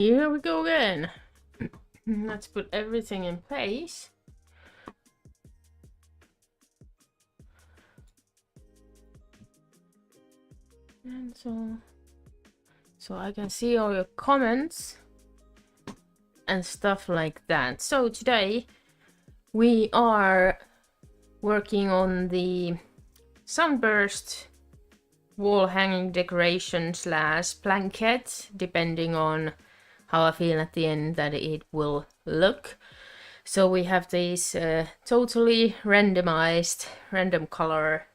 Here we go again. Let's put everything in place. And so I can see all your comments and stuff like that. So today we are working on the Sunburst wall hanging decoration / blanket, depending on how I feel at the end that it will look. So we have these totally randomized, random color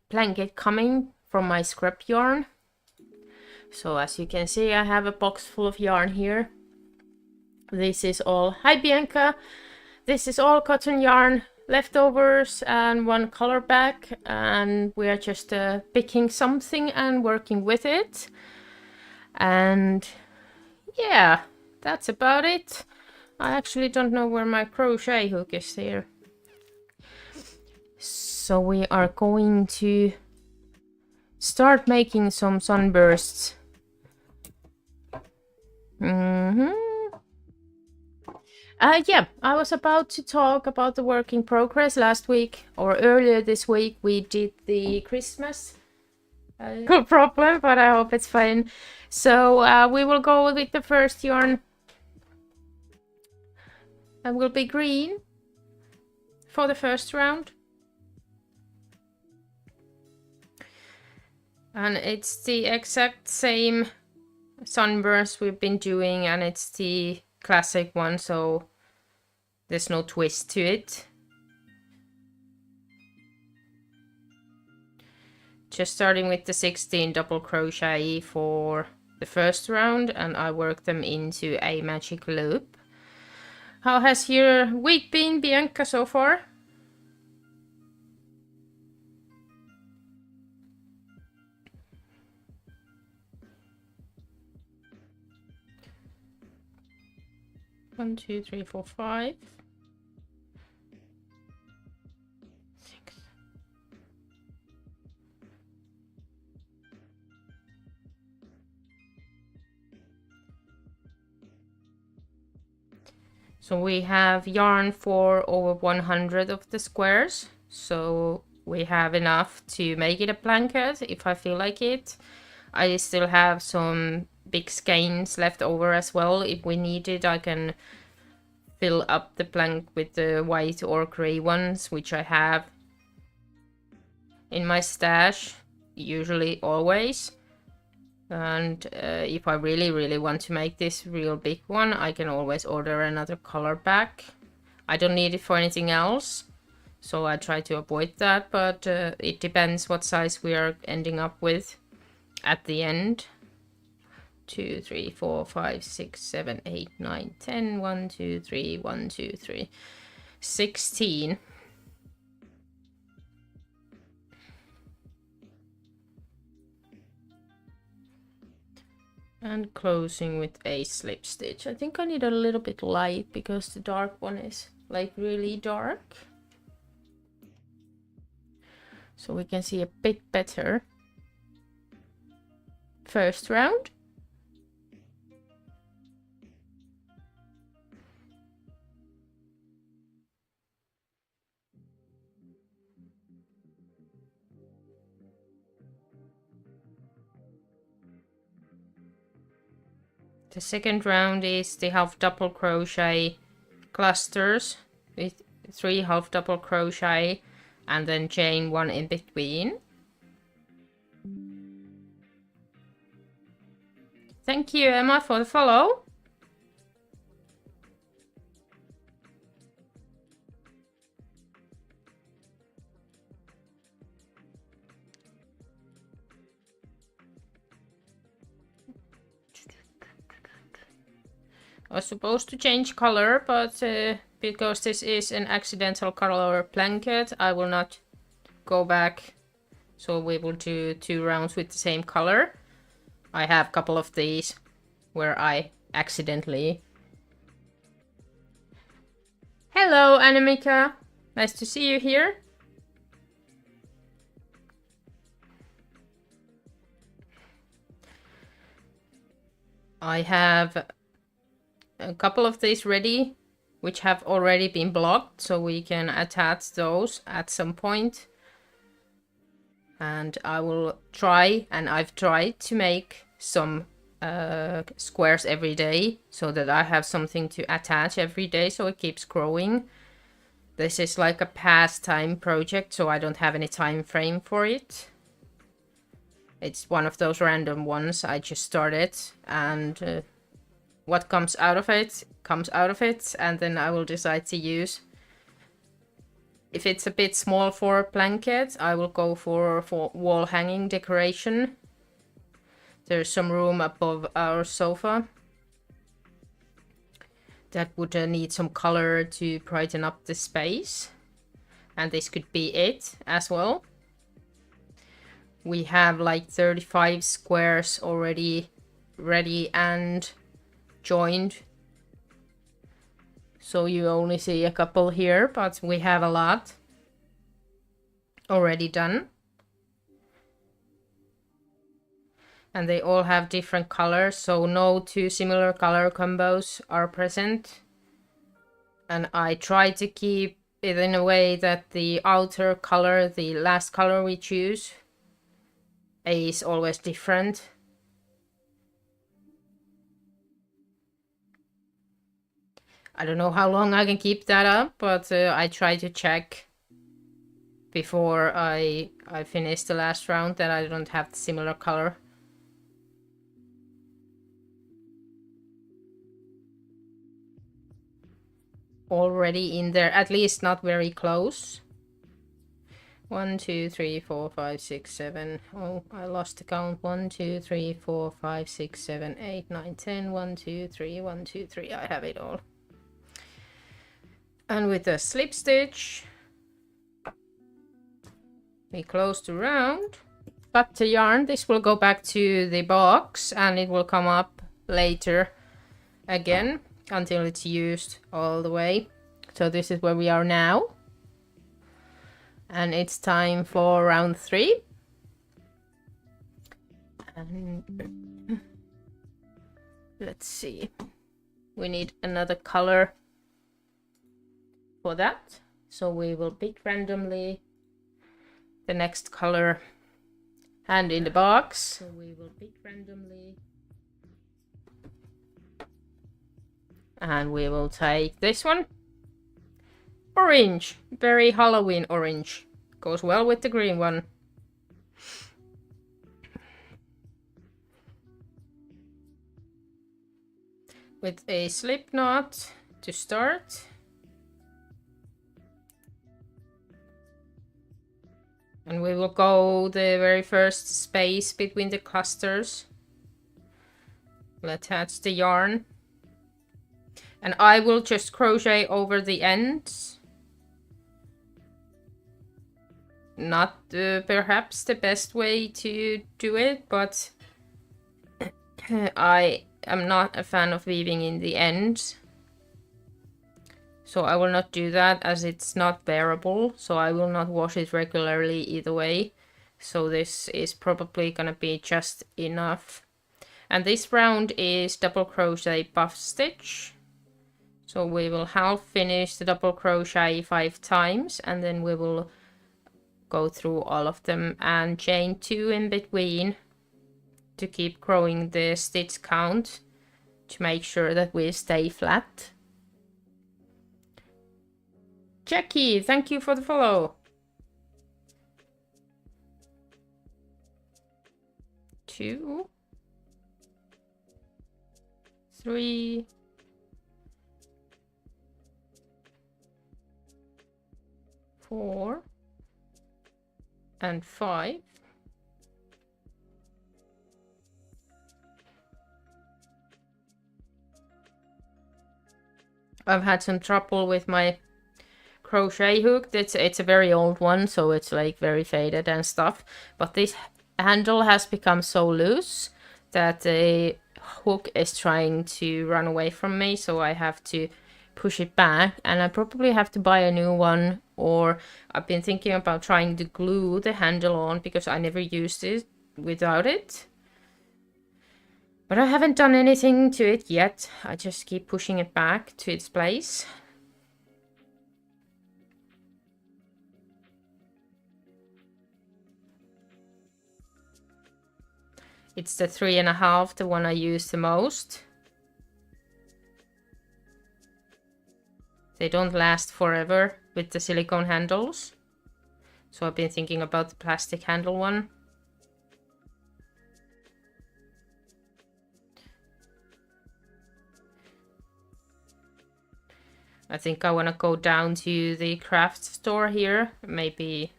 blanket coming from my scrap yarn. So as you can see, I have a box full of yarn here. This is all, hi Bianca, this is all cotton yarn leftovers and one color back, and we are just picking something and working with it. And yeah, that's about it. I actually don't know where my crochet hook is here. So we are going to start making some sunbursts. Yeah, I was about to talk about the work in progress last week, or earlier this week. We did the Christmas problem, but I hope it's fine. So we will go with the first yarn. And will be green for the first round. And it's the exact same sunburst we've been doing, and it's the classic one, so there's no twist to it. Just starting with the 16 double crochet for the first round, and I work them into a magic loop. How has your week been, Bianca, so far? One, two, three, four, 5, 6. So we have yarn for over 100 of the squares. So we have enough to make it a blanket if I feel like it. I still have some big skeins left over as well. If we need it, I can fill up the blank with the white or gray ones, which I have in my stash, usually always. And if I really want to make this real big one, I can always order another color back. I don't need it for anything else, so I try to avoid that, but it depends what size we are ending up with at the end. 2, 3, 4, 5, 6, 7, 8, 9, 10. 1, 2, 3, 1, 2, 3. 16. And closing with a slip stitch. I think I need a little bit light because the dark one is like really dark. So we can see a bit better. First round. The second round is the half double crochet clusters with 3 half double crochet and then chain 1 in between. Thank you, Emma, for the follow. I was supposed to change color, but because this is an accidental color blanket, I will not go back. So we will do 2 rounds with the same color. I have a couple of these where I accidentally... Hello, Anamika. Nice to see you here. I have a couple of these ready, which have already been blocked, so we can attach those at some point. And I will try, and I've tried to make some squares every day so that I have something to attach every day so it keeps growing. This is like a pastime project, so I don't have any time frame for it. It's one of those random ones I just started, and what comes out of it, and then I will decide to use. If it's a bit small for a blanket, I will go for wall hanging decoration. There's some room above our sofa that would need some color to brighten up the space. And this could be it as well. We have like 35 squares already ready and joined. So you only see a couple here, but we have a lot already done. And they all have different colors, so no two similar color combos are present. And I try to keep it in a way that the outer color, the last color we choose, is always different. I don't know how long I can keep that up, but I try to check before I finish the last round that I don't have the similar color. Already in there, at least not very close. 1, 2, 3, 4, 5, 6, 7. Oh, I lost the count. 1, 2, 3, 4, 5, 6, 7, 8, 9, 10. 1, 2, 3, 1, 2, 3. I have it all. And with a slip stitch, we close the round. Cut the yarn. This will go back to the box and it will come up later again until it's used all the way. So this is where we are now. And it's time for round 3. And let's see. We need another color for that. So we will pick randomly the next color and in the box. So we will pick randomly. And we will take this one. Orange. Very Halloween orange. Goes well with the green one. With a slip knot to start. And we will go the very first space between the clusters. We'll attach the yarn. And I will just crochet over the ends. Not perhaps the best way to do it, but I am not a fan of weaving in the ends. So I will not do that as it's not bearable. So I will not wash it regularly either way. So this is probably gonna be just enough. And this round is double crochet puff stitch. So we will half finish the double crochet 5 times and then we will go through all of them and chain 2 in between to keep growing the stitch count to make sure that we stay flat. Jackie, thank you for the follow. 2, 3, 4 and 5. I've had some trouble with my crochet hook. It's a very old one, so it's like very faded and stuff. But this handle has become so loose that the hook is trying to run away from me, so I have to push it back, and I probably have to buy a new one, or I've been thinking about trying to glue the handle on because I never used it without it. But I haven't done anything to it yet. I just keep pushing it back to its place. It's the 3.5, the one I use the most. They don't last forever with the silicone handles. So I've been thinking about the plastic handle one. I think I want to go down to the craft store here. Maybe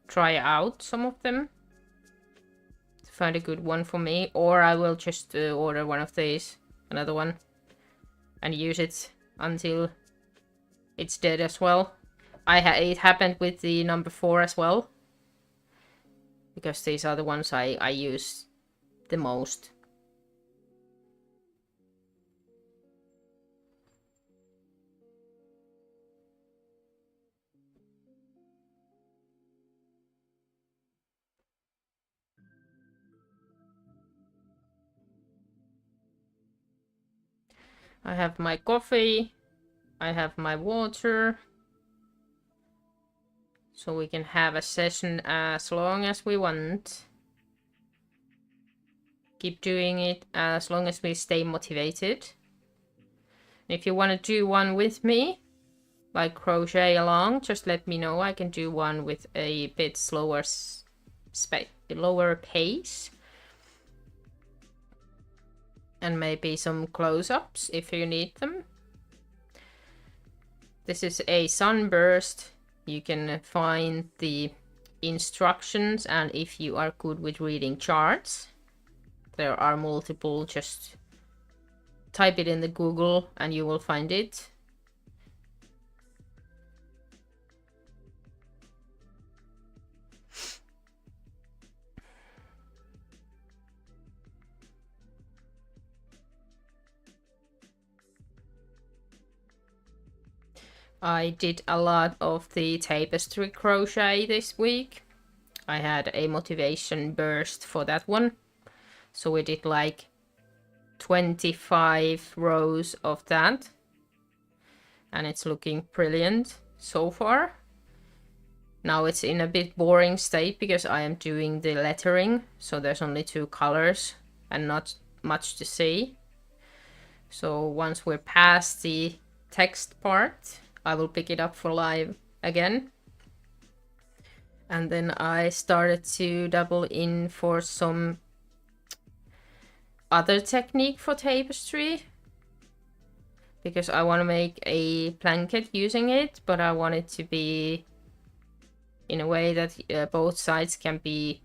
try out some of them. To find a good one for me. Or I will just order one of these. Another one. And use it until it's dead as well. It happened with the number 4 as well. Because these are the ones I use the most. I have my coffee. I have my water. So we can have a session as long as we want. Keep doing it as long as we stay motivated. If you want to do one with me, like crochet along, just let me know. I can do one with a bit slower lower pace. And maybe some close-ups if you need them. This is a Sunburst. You can find the instructions, and if you are good with reading charts, there are multiple. Just type it in the Google and you will find it. I did a lot of the tapestry crochet this week. I had a motivation burst for that one. So we did like 25 rows of that. And it's looking brilliant so far. Now it's in a bit boring state because I am doing the lettering. So there's only 2 colors and not much to see. So once we're past the text part, I will pick it up for live again. And then I started to double in for some other technique for tapestry. Because I want to make a blanket using it, but I want it to be in a way that both sides can be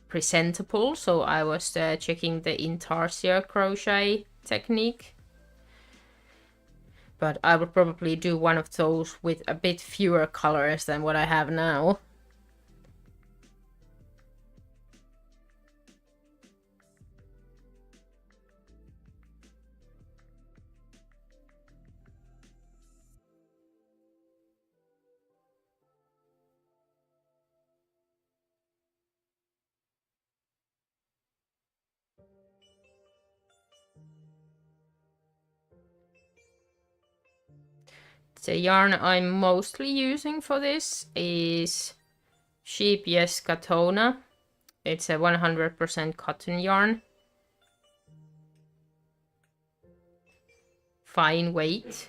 presentable. So I was checking the intarsia crochet technique. But I will probably do one of those with a bit fewer colors than what I have now. The yarn I'm mostly using for this is Sheep Yes Katona. It's a 100% cotton yarn. Fine weight.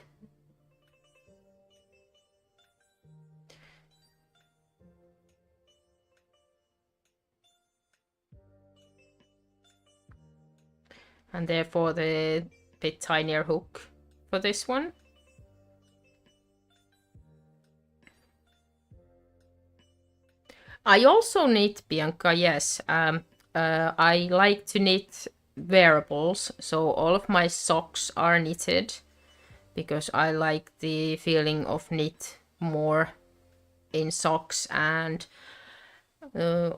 And therefore the bit tinier hook for this one. I also knit, Bianca, yes. I like to knit wearables, so all of my socks are knitted because I like the feeling of knit more in socks. And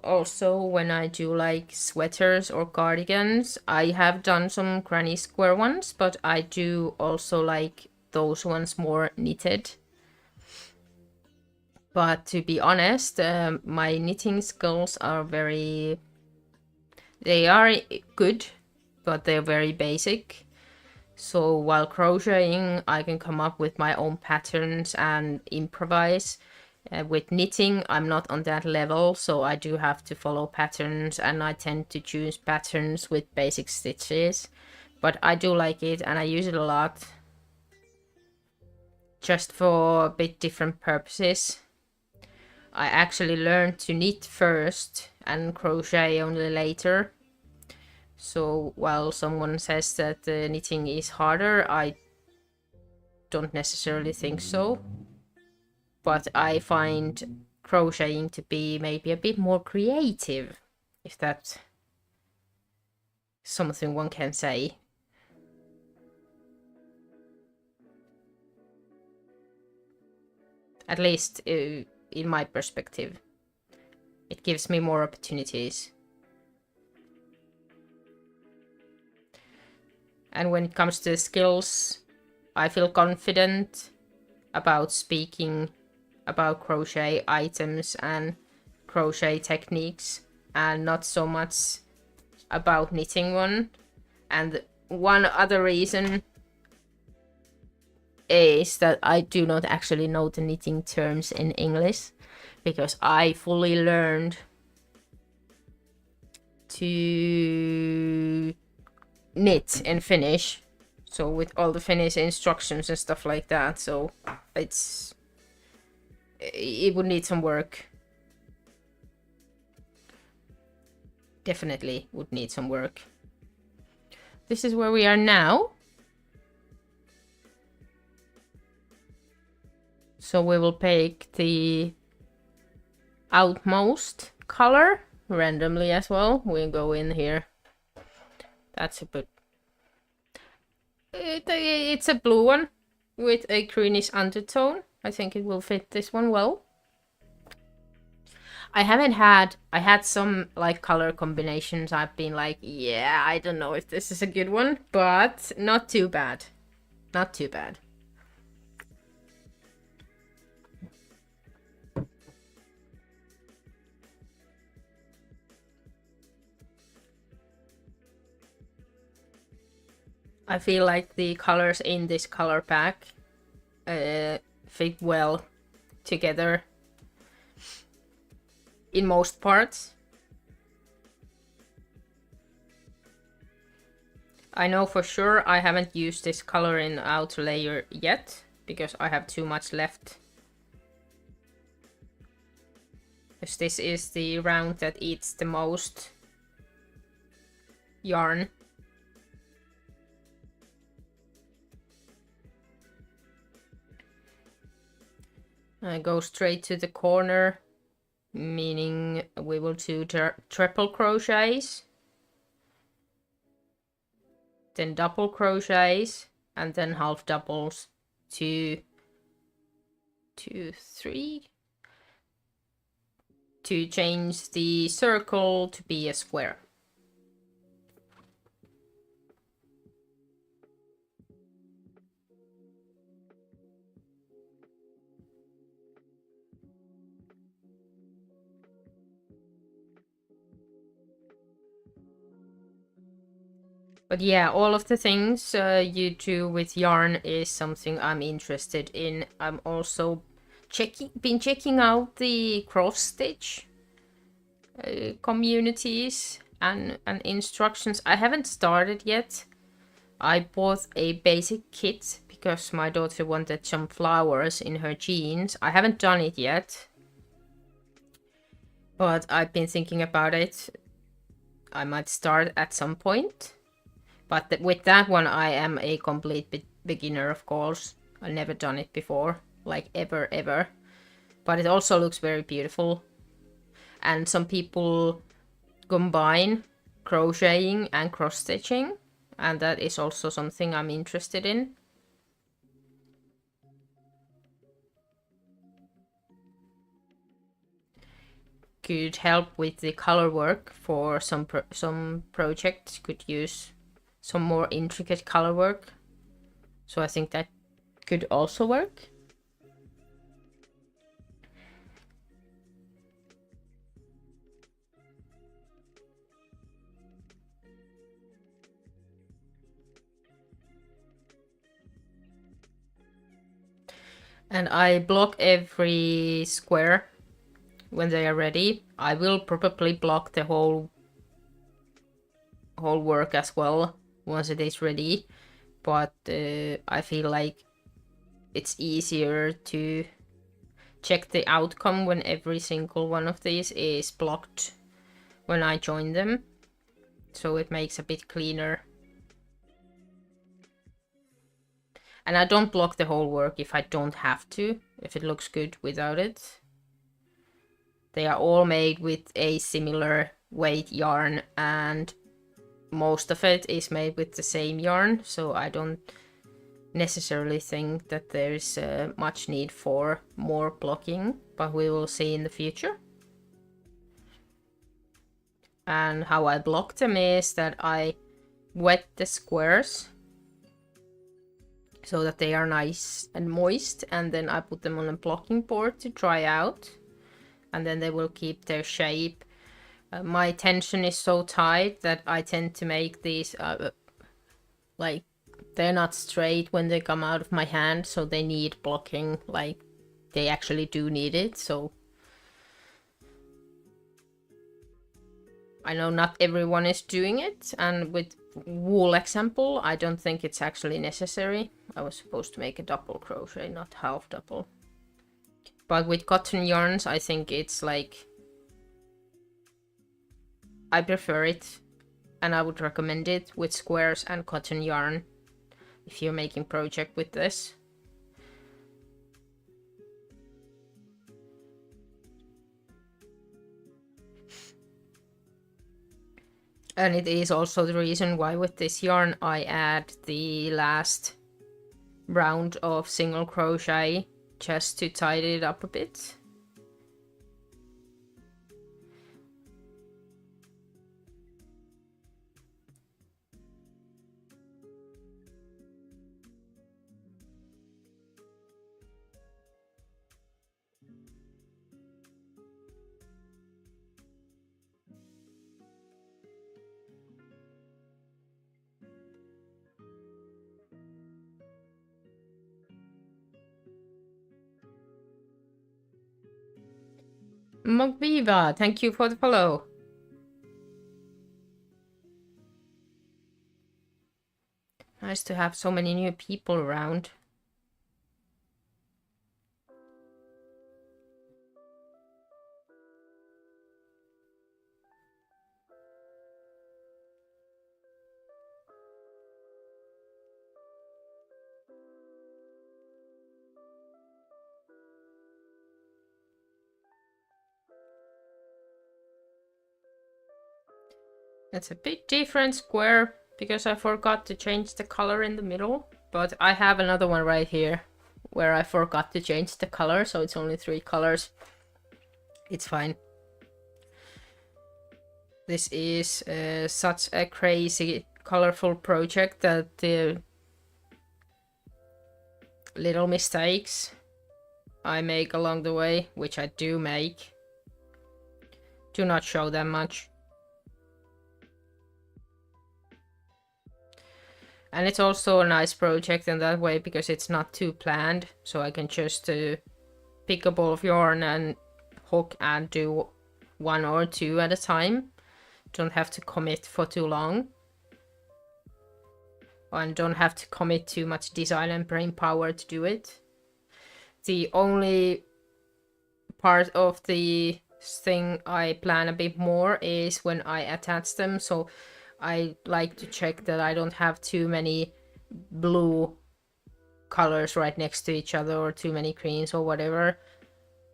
also when I do like sweaters or cardigans, I have done some granny square ones, but I do also like those ones more knitted. But to be honest, my knitting skills are very They are good, but they're very basic. So while crocheting, I can come up with my own patterns and improvise. With knitting, I'm not on that level, so I do have to follow patterns, and I tend to choose patterns with basic stitches. But I do like it, and I use it a lot, just for a bit different purposes. I actually learned to knit first and crochet only later. So while someone says that knitting is harder, I don't necessarily think so. But I find crocheting to be maybe a bit more creative, if that's something one can say. At least in my perspective. It gives me more opportunities. And when it comes to skills, I feel confident about speaking about crochet items and crochet techniques, and not so much about knitting one. And one other reason is that I do not actually know the knitting terms in English, because I fully learned to knit in Finnish, so with all the Finnish instructions and stuff like that. So it would need some work. Definitely would need some work. This is where we are now. So we will pick the outmost color randomly as well. We'll go in here. That's a bit... It's a blue one with a greenish undertone. I think it will fit this one well. I had some like color combinations. I've been like, yeah, I don't know if this is a good one, but not too bad. Not too bad. I feel like the colors in this color pack fit well together in most parts. I know for sure I haven't used this color in the outer layer yet, because I have too much left. Because this is the round that eats the most yarn. I go straight to the corner, meaning we will do triple crochets, then double crochets, and then half doubles, 2, 2, 3, to change the circle to be a square. But yeah, all of the things you do with yarn is something I'm interested in. I'm also been checking out the cross stitch communities and instructions. I haven't started yet. I bought a basic kit because my daughter wanted some flowers in her jeans. I haven't done it yet, but I've been thinking about it. I might start at some point. But with that one, I am a complete beginner, of course. I've never done it before, like ever. But it also looks very beautiful. And some people combine crocheting and cross-stitching, and that is also something I'm interested in. Could help with the color work for some projects. Could use some more intricate color work, so I think that could also work. And I block every square when they are ready. I will probably block the whole work as well once it is ready, but I feel like it's easier to check the outcome when every single one of these is blocked when I join them, so it makes a bit cleaner. And I don't block the whole work if I don't have to, if it looks good without it. They are all made with a similar weight yarn, and most of it is made with the same yarn, so I don't necessarily think that there's much need for more blocking, but we will see in the future. And how I block them is that I wet the squares so that they are nice and moist, and then I put them on a blocking board to dry out, and then they will keep their shape. My tension is so tight that I tend to make these like they're not straight when they come out of my hand, so they need blocking, like they actually do need it. So I know not everyone is doing it, and with wool example, I don't think it's actually necessary. I was supposed to make a double crochet, not half double. But with cotton yarns, I think it's like, I prefer it, and I would recommend it with squares and cotton yarn if you're making project with this. And it is also the reason why with this yarn I add the last round of single crochet just to tidy it up a bit. Mogviva, thank you for the follow. Nice to have so many new people around. It's a bit different square because I forgot to change the color in the middle, but I have another one right here where I forgot to change the color, so it's only 3 colors. It's fine. This is such a crazy colorful project that the little mistakes I make along the way, which I do make, do not show them much. And it's also a nice project in that way because it's not too planned, so I can just pick a ball of yarn and hook and do 1 or 2 at a time. Don't have to commit for too long. And don't have to commit too much design and brain power to do it. The only part of the thing I plan a bit more is when I attach them, so I like to check that I don't have too many blue colors right next to each other or too many greens or whatever,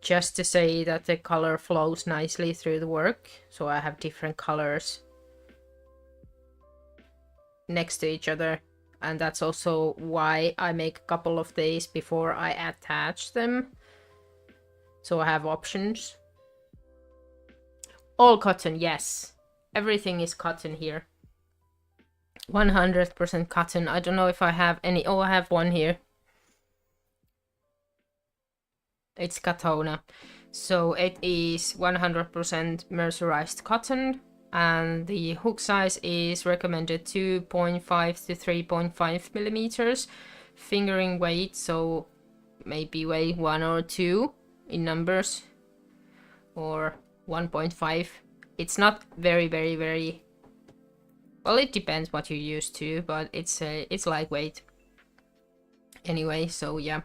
just to say that the color flows nicely through the work. So I have different colors next to each other, and that's also why I make a couple of these before I attach them, so I have options. All cotton, yes, everything is cotton here. 100% cotton. I don't know if I have any. Oh, I have one here. It's Katona. So it is 100% mercerized cotton, and the hook size is recommended 2.5 to 3.5 millimeters. Fingering weight, so maybe weigh 1 or 2 in numbers, or 1.5. It's not very well, it depends what you use to, but it's lightweight anyway, so yeah.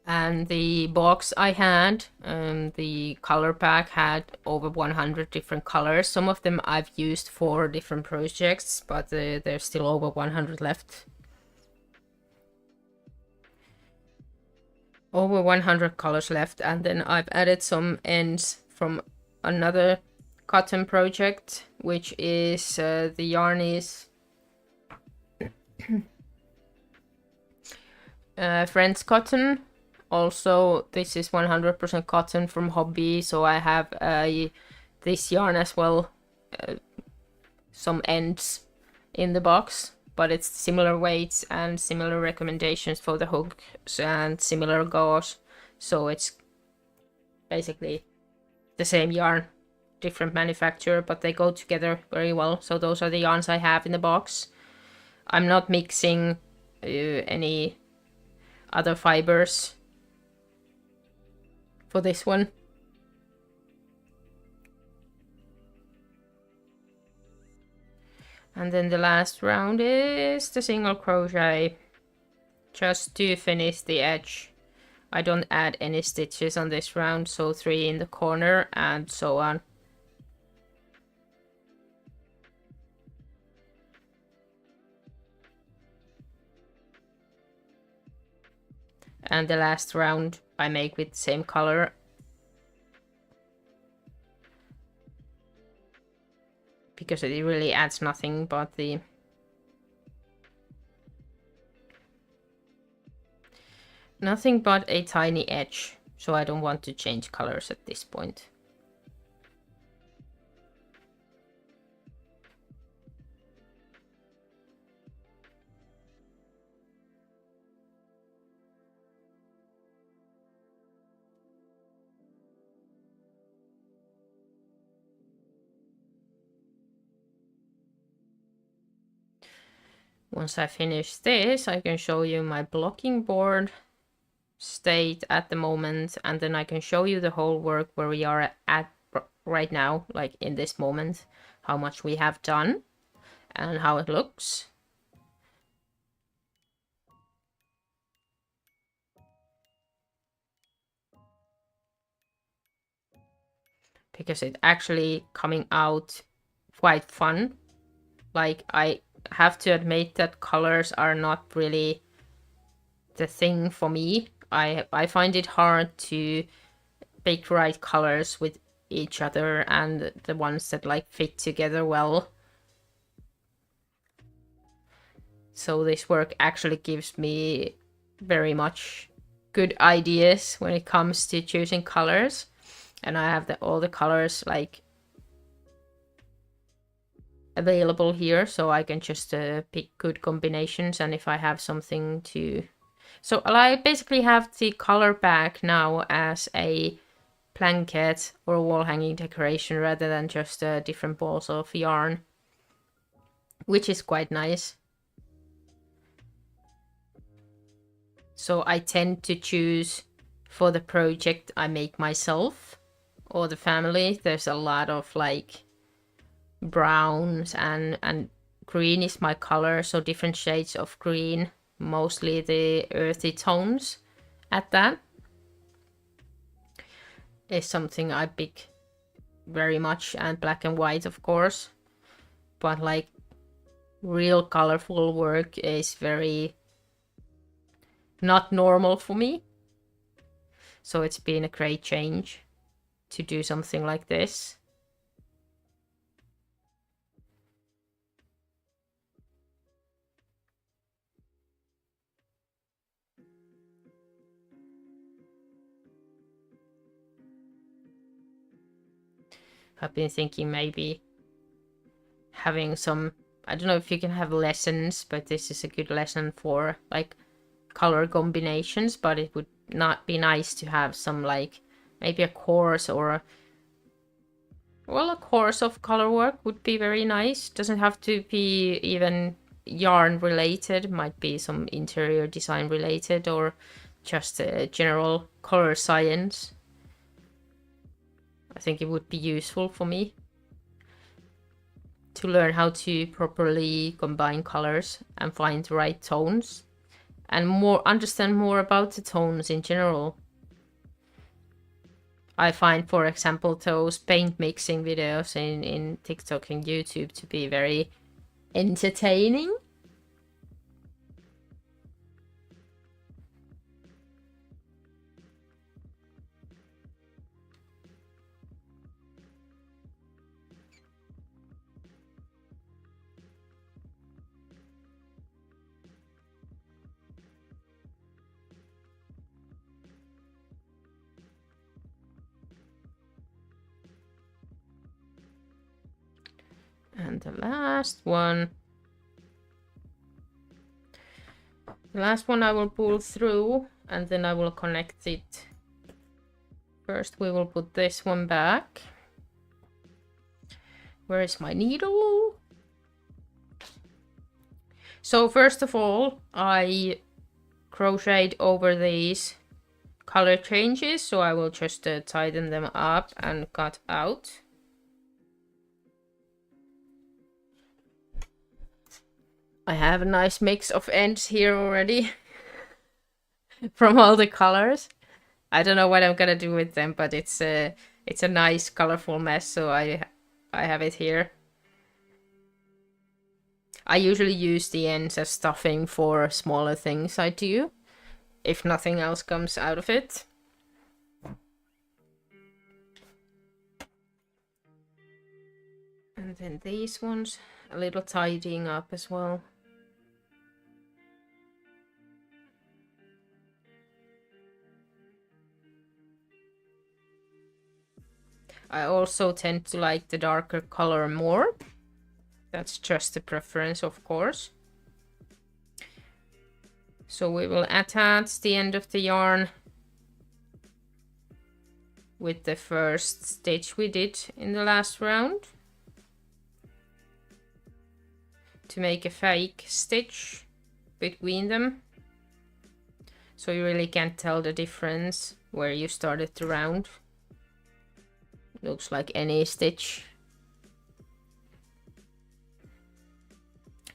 And the box I had, the color pack had over 100 different colors. Some of them I've used for different projects, but there's still over 100 left. Over 100 colors left, and then I've added some ends from another cotton project, which is the yarn is Friends cotton. Also, this is 100% cotton from Hobby, so I have this yarn as well, some ends in the box, but it's similar weights and similar recommendations for the hooks and similar gauze, so it's basically the same yarn, different manufacturer, but they go together very well. So those are the yarns I have in the box. I'm not mixing any other fibers for this one. And then the last round is the single crochet, just to finish the edge. I don't add any stitches on this round, so 3 in the corner and so on. And the last round I make with the same color, because it really adds nothing but the a tiny edge, so I don't want to change colors at this point. Once I finish this, I can show you my blocking board state at the moment, and then I can show you the whole work where we are at right now, like in this moment, how much we have done and how it looks. Because it's actually coming out quite fun. Like, I have to admit that colors are not really the thing for me. I find it hard to pick right colors with each other and the ones that like fit together well. So this work actually gives me very much good ideas when it comes to choosing colors. And I have all the colors like available here, so I can just pick good combinations. And if I have something to... So I basically have the color pack now as a blanket or a wall hanging decoration rather than just different balls of yarn, which is quite nice. So I tend to choose for the project I make myself or the family. There's a lot of like browns and green is my color, so different shades of green, mostly the earthy tones at that is something I pick very much, and black and white of course, but like real colorful work is very not normal for me, so it's been a great change to do something like this. I've been thinking maybe having some, I don't know if you can have lessons, but this is a good lesson for like color combinations, but it would not be nice to have some like maybe a course or a course of color work would be very nice. Doesn't have to be even yarn related, might be some interior design related or just general color science. I think it would be useful for me to learn how to properly combine colors and find the right tones, and understand more about the tones in general. I find, for example, those paint mixing videos in TikTok and YouTube to be very entertaining. And the last one. The last one I will pull through, and then I will connect it. First we will put this one back. Where is my needle? So first of all, I crocheted over these color changes, so I will just tighten them up and cut out. I have a nice mix of ends here already from all the colors. I don't know what I'm gonna do with them, but it's a nice colorful mess, so I have it here. I usually use the ends as stuffing for smaller things I do, if nothing else comes out of it. And then these ones, a little tidying up as well. I also tend to like the darker color more. That's just a preference, of course. So we will attach the end of the yarn with the first stitch we did in the last round to make a fake stitch between them. So you really can't tell the difference where you started the round. Looks like any stitch.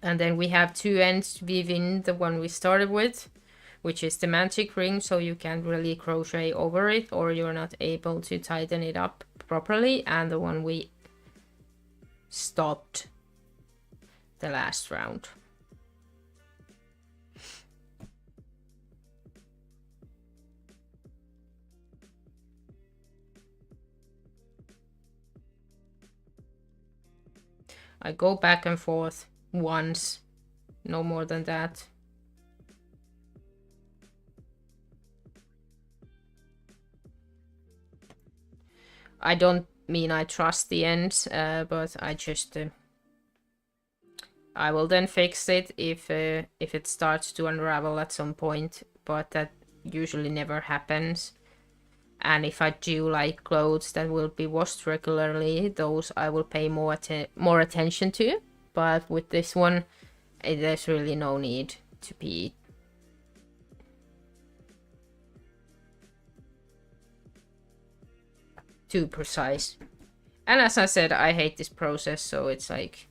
And then we have two ends within the one we started with, which is the magic ring, so you can't really crochet over it or you're not able to tighten it up properly, and the one we stopped the last round. I go back and forth once, no more than that. I don't mean I trust the ends, but I just I will then fix it if it starts to unravel at some point, but that usually never happens. And if I do like clothes that will be washed regularly, those I will pay more attention to. But with this one, there's really no need to be too precise. And as I said, I hate this process, so it's like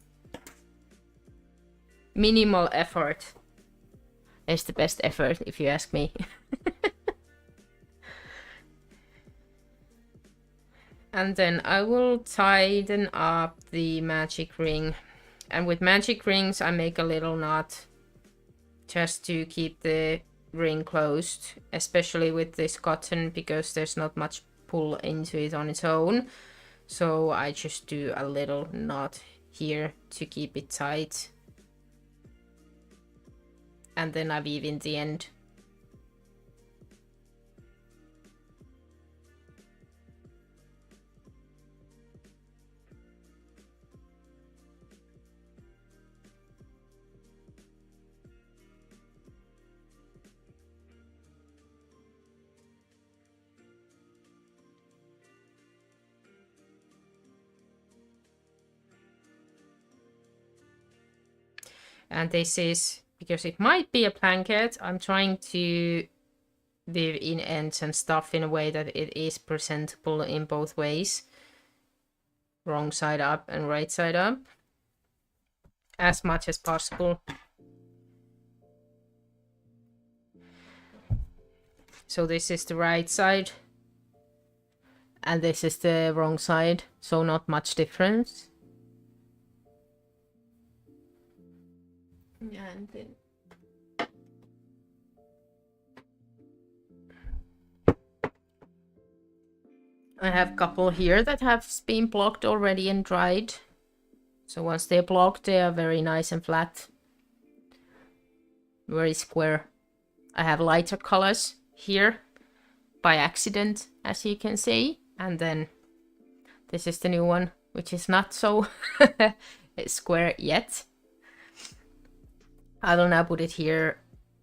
minimal effort is the best effort, if you ask me. And then I will tighten up the magic ring. And with magic rings, I make a little knot just to keep the ring closed, especially with this cotton, because there's not much pull into it on its own. So I just do a little knot here to keep it tight. And then I weave in the end. And this is, because it might be a blanket, I'm trying to weave in ends and stuff in a way that it is presentable in both ways, wrong side up and right side up, as much as possible. So this is the right side and this is the wrong side, so not much difference. And then I have a couple here that have been blocked already and dried. So once they're blocked, they are very nice and flat. Very square. I have lighter colors here by accident, as you can see. And then this is the new one, which is not so square yet. I will now put it here,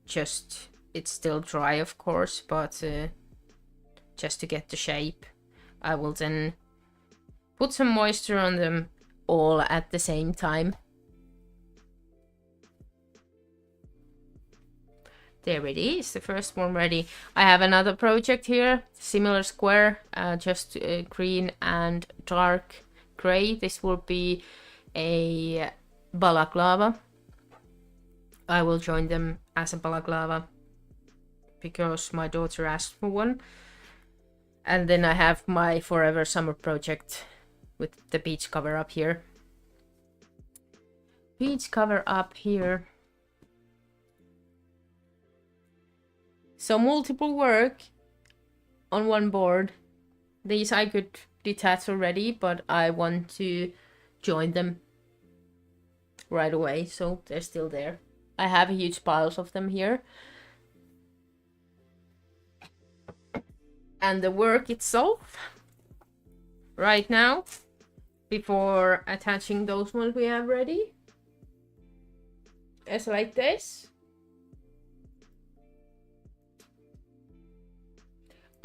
just, it's still dry of course, but just to get the shape. I will then put some moisture on them all at the same time. There it is, the first one ready. I have another project here, similar square, just green and dark gray. This will be a balaclava. I will join them as a balaclava because my daughter asked for one. And then I have my forever summer project with the beach cover up here. Beach cover up here. So multiple work on one board. These I could detach already, but I want to join them right away, so they're still there. I have huge piles of them here. And the work itself, right now, before attaching those ones we have ready, is like this.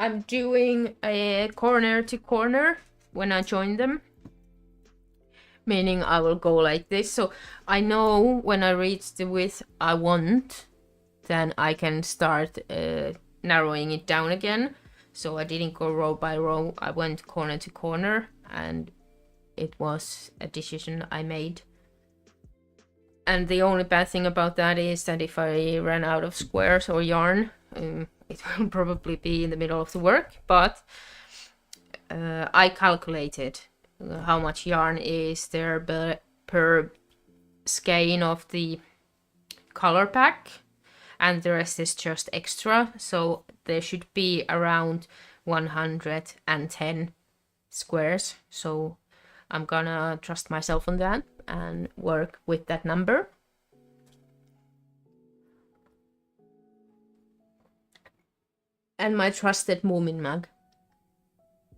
I'm doing a corner to corner when I join them, meaning I will go like this. So I know when I reach the width I want, then I can start narrowing it down again. So I didn't go row by row, I went corner to corner, and it was a decision I made. And the only bad thing about that is that if I ran out of squares or yarn, it will probably be in the middle of the work, but I calculated how much yarn is there per skein of the color pack, and the rest is just extra, so there should be around 110 squares. So I'm gonna trust myself on that and work with that number. And my trusted Moomin mug.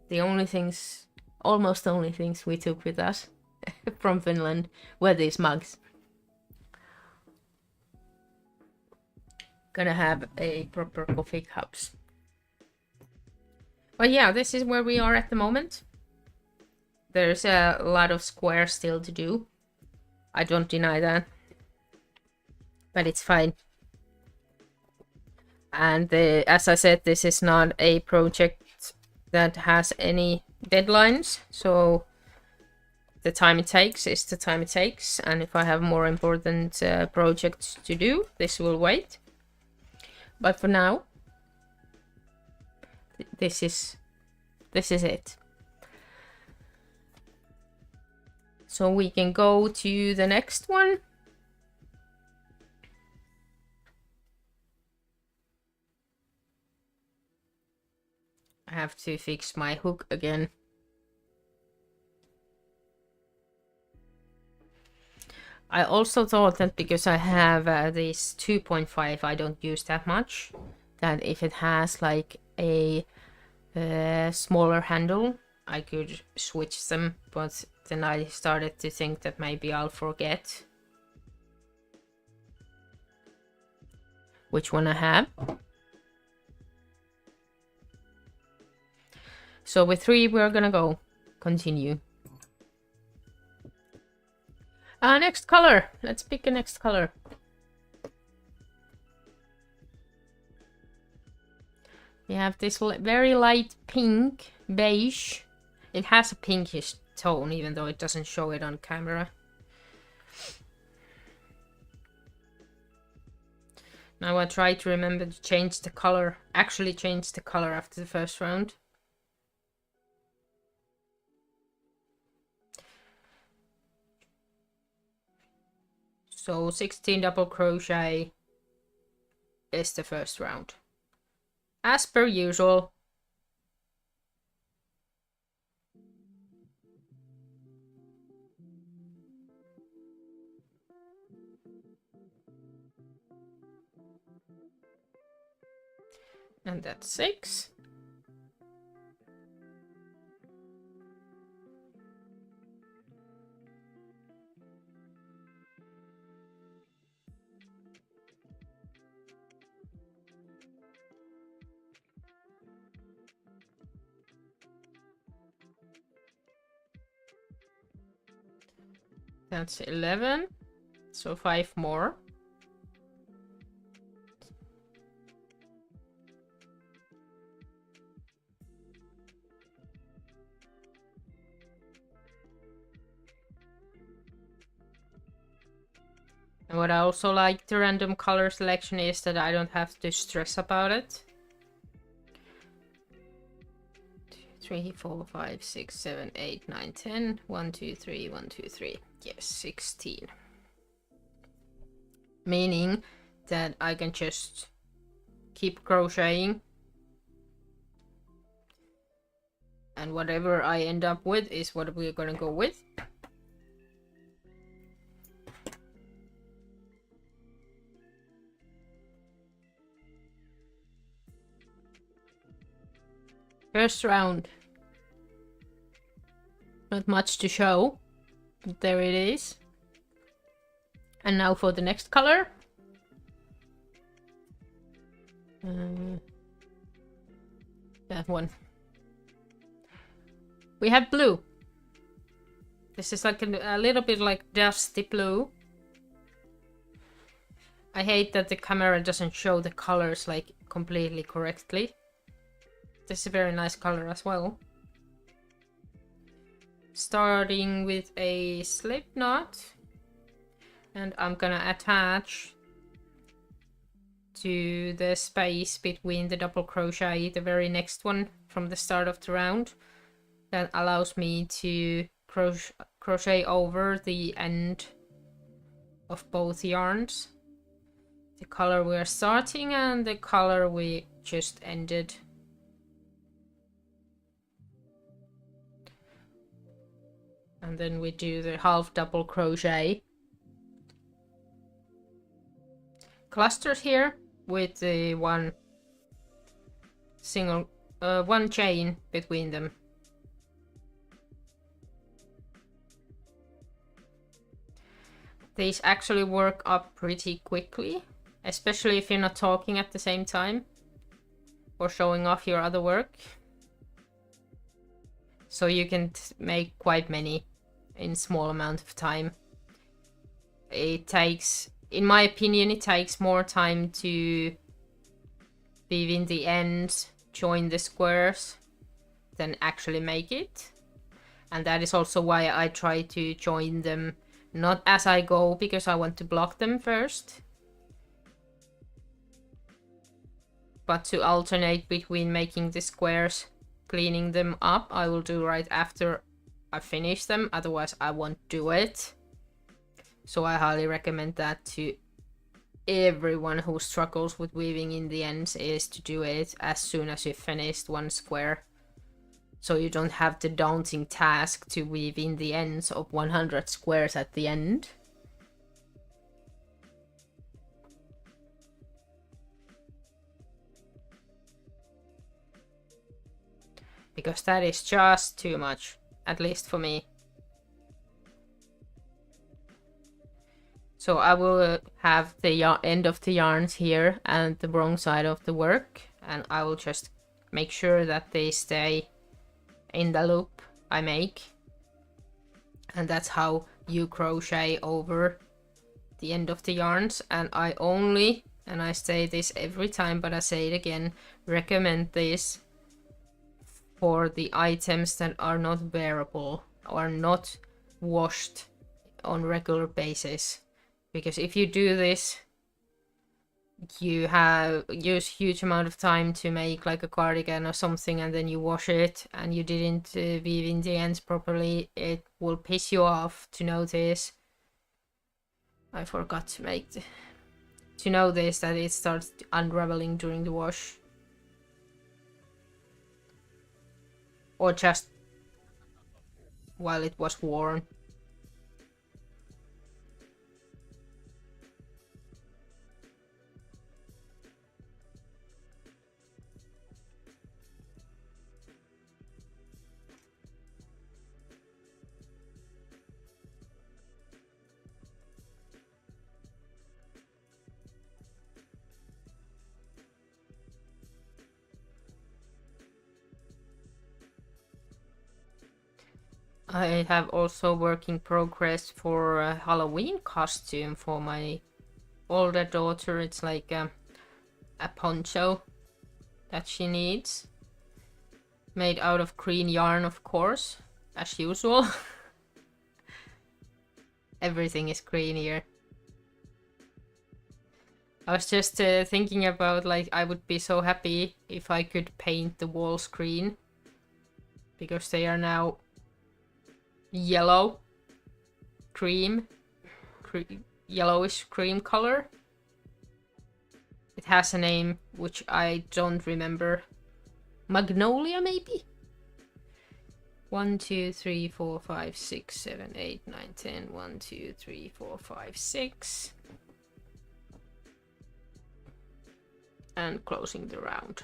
The only things, almost only things we took with us from Finland were these mugs. Gonna have a proper coffee cups. But yeah, this is where we are at the moment. There's a lot of squares still to do. I don't deny that. But it's fine. And as I said, this is not a project that has any deadlines. So the time it takes is the time it takes. And if I have more important projects to do, this will wait. But for now, this is it. So we can go to the next one. I have to fix my hook again. I also thought that because I have this 2.5, I don't use that much, that if it has like a smaller handle, I could switch them, but then I started to think that maybe I'll forget which one I have. So with 3 we're gonna go continue. Next color. Let's pick a next color. We have this very light pink, beige. It has a pinkish tone, even though it doesn't show it on camera. Now I try to remember to change the color, actually change the color after the first round. So 16 double crochet is the first round. As per usual. And that's 6. That's 11. So 5 more. And what I also like the random color selection is that I don't have to stress about it. 3, 4, 5, 6, 7, 8, 9, 10. 1, 2, 3, 1, 2, 3. Yes, 16. Meaning that I can just keep crocheting. And whatever I end up with is what we're gonna go with. First round. Not much to show, but there it is. And now for the next color. That one. We have blue. This is like a little bit like dusty blue. I hate that the camera doesn't show the colors like completely correctly. This is a very nice color as well. Starting with a slip knot, and I'm gonna attach to the space between the double crochet, the very next one from the start of the round. That allows me to crochet over the end of both yarns. The color we're starting and the color we just ended. And then we do the half double crochet. Clusters here with the one chain between them. These actually work up pretty quickly, especially if you're not talking at the same time or showing off your other work. So you can make quite many in small amount of time. It takes, in my opinion, it takes more time to weave in the ends, join the squares, than actually make it. And that is also why I try to join them not as I go, because I want to block them first, but to alternate between making the squares, cleaning them up. I will do right after I finish them, otherwise I won't do it. So I highly recommend that to everyone who struggles with weaving in the ends, is to do it as soon as you finished one square. So you don't have the daunting task to weave in the ends of 100 squares at the end. Because that is just too much, at least for me. So I will have the end of the yarns here and the wrong side of the work, and I will just make sure that they stay in the loop I make. And that's how you crochet over the end of the yarns. And I only and I say this every time, but I say it again, recommend this for the items that are not wearable or not washed on regular basis. Because if you do this, you have use huge amount of time to make like a cardigan or something, and then you wash it and you didn't weave in the ends properly, it will piss you off to notice. I forgot to make to notice that it starts unraveling during the wash, or just while it was worn. I have also work in progress for a Halloween costume for my older daughter. It's like a poncho that she needs, made out of green yarn, of course, as usual. Everything is green here. I was just thinking about, like, I would be so happy if I could paint the walls green, because they are now yellow, yellowish cream color. It has a name which I don't remember. Magnolia, maybe? 1, 2, 3, 4, 5, 6, 7, 8, 9, 10. 1, 2, 3, 4, 5, 6. And closing the round.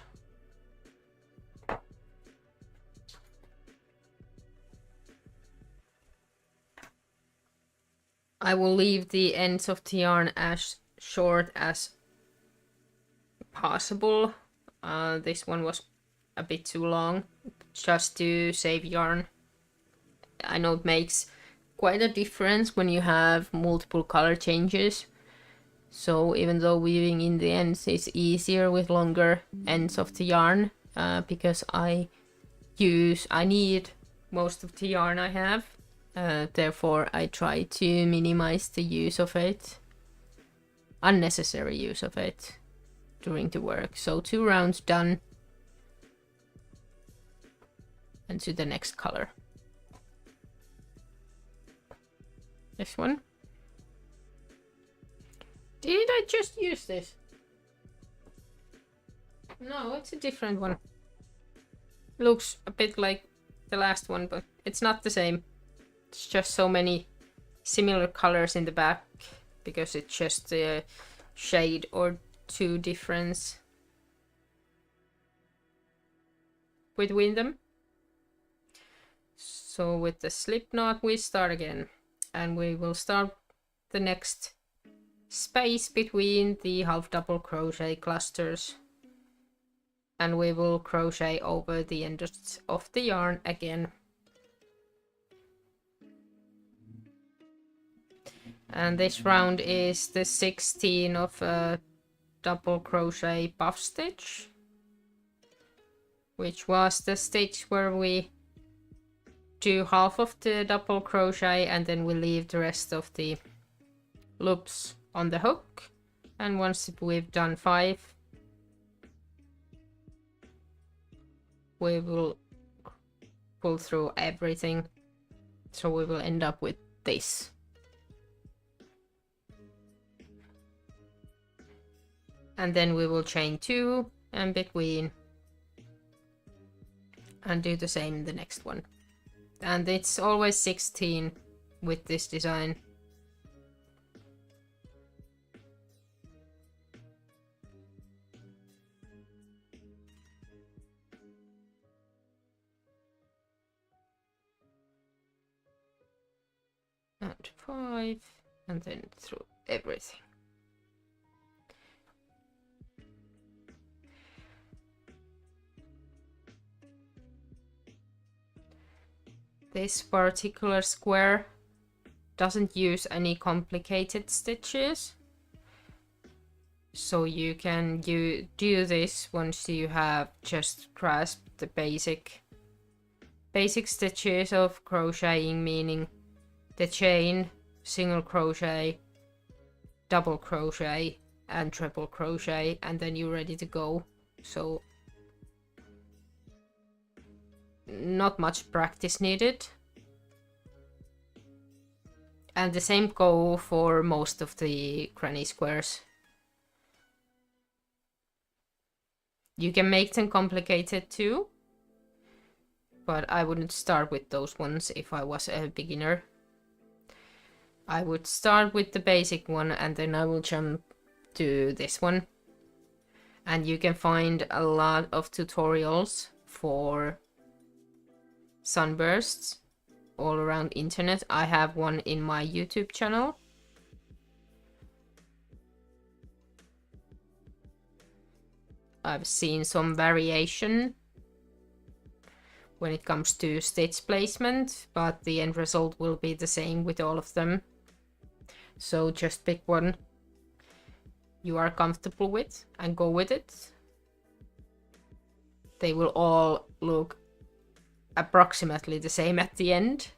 I will leave the ends of the yarn as short as possible. This one was a bit too long, just to save yarn. I know it makes quite a difference when you have multiple color changes. So even though weaving in the ends is easier with longer ends of the yarn, because I need most of the yarn I have. Therefore, I try to minimize the use of it, unnecessary use of it during the work. So 2 rounds done, and to the next color. This one. Did I just use this? No, it's a different one. Looks a bit like the last one, but it's not the same. It's just so many similar colors in the back, because it's just a shade or 2 difference between them. So with the slip knot we start again, and we will start the next space between the half double crochet clusters, and we will crochet over the end of the yarn again. And this round is the 16 of a double crochet puff stitch, which was the stitch where we do half of the double crochet and then we leave the rest of the loops on the hook. And once we've done 5, we will pull through everything, so we will end up with this. And then we will chain 2 and between, and do the same in the next one. And it's always 16 with this design. And 5, and then through everything. This particular square doesn't use any complicated stitches, So you can do this once you have just grasped the basic stitches of crocheting, meaning the chain, single crochet, double crochet and triple crochet, and then you're ready to go. So not much practice needed. And the same go for most of the granny squares. You can make them complicated too, but I wouldn't start with those ones if I was a beginner. I would start with the basic one and then I will jump to this one. And you can find a lot of tutorials for sunbursts all around internet. I have one in my YouTube channel. I've seen some variation when it comes to stitch placement, but the end result will be the same with all of them. So just pick one you are comfortable with and go with it. They will all look approximately the same at the end.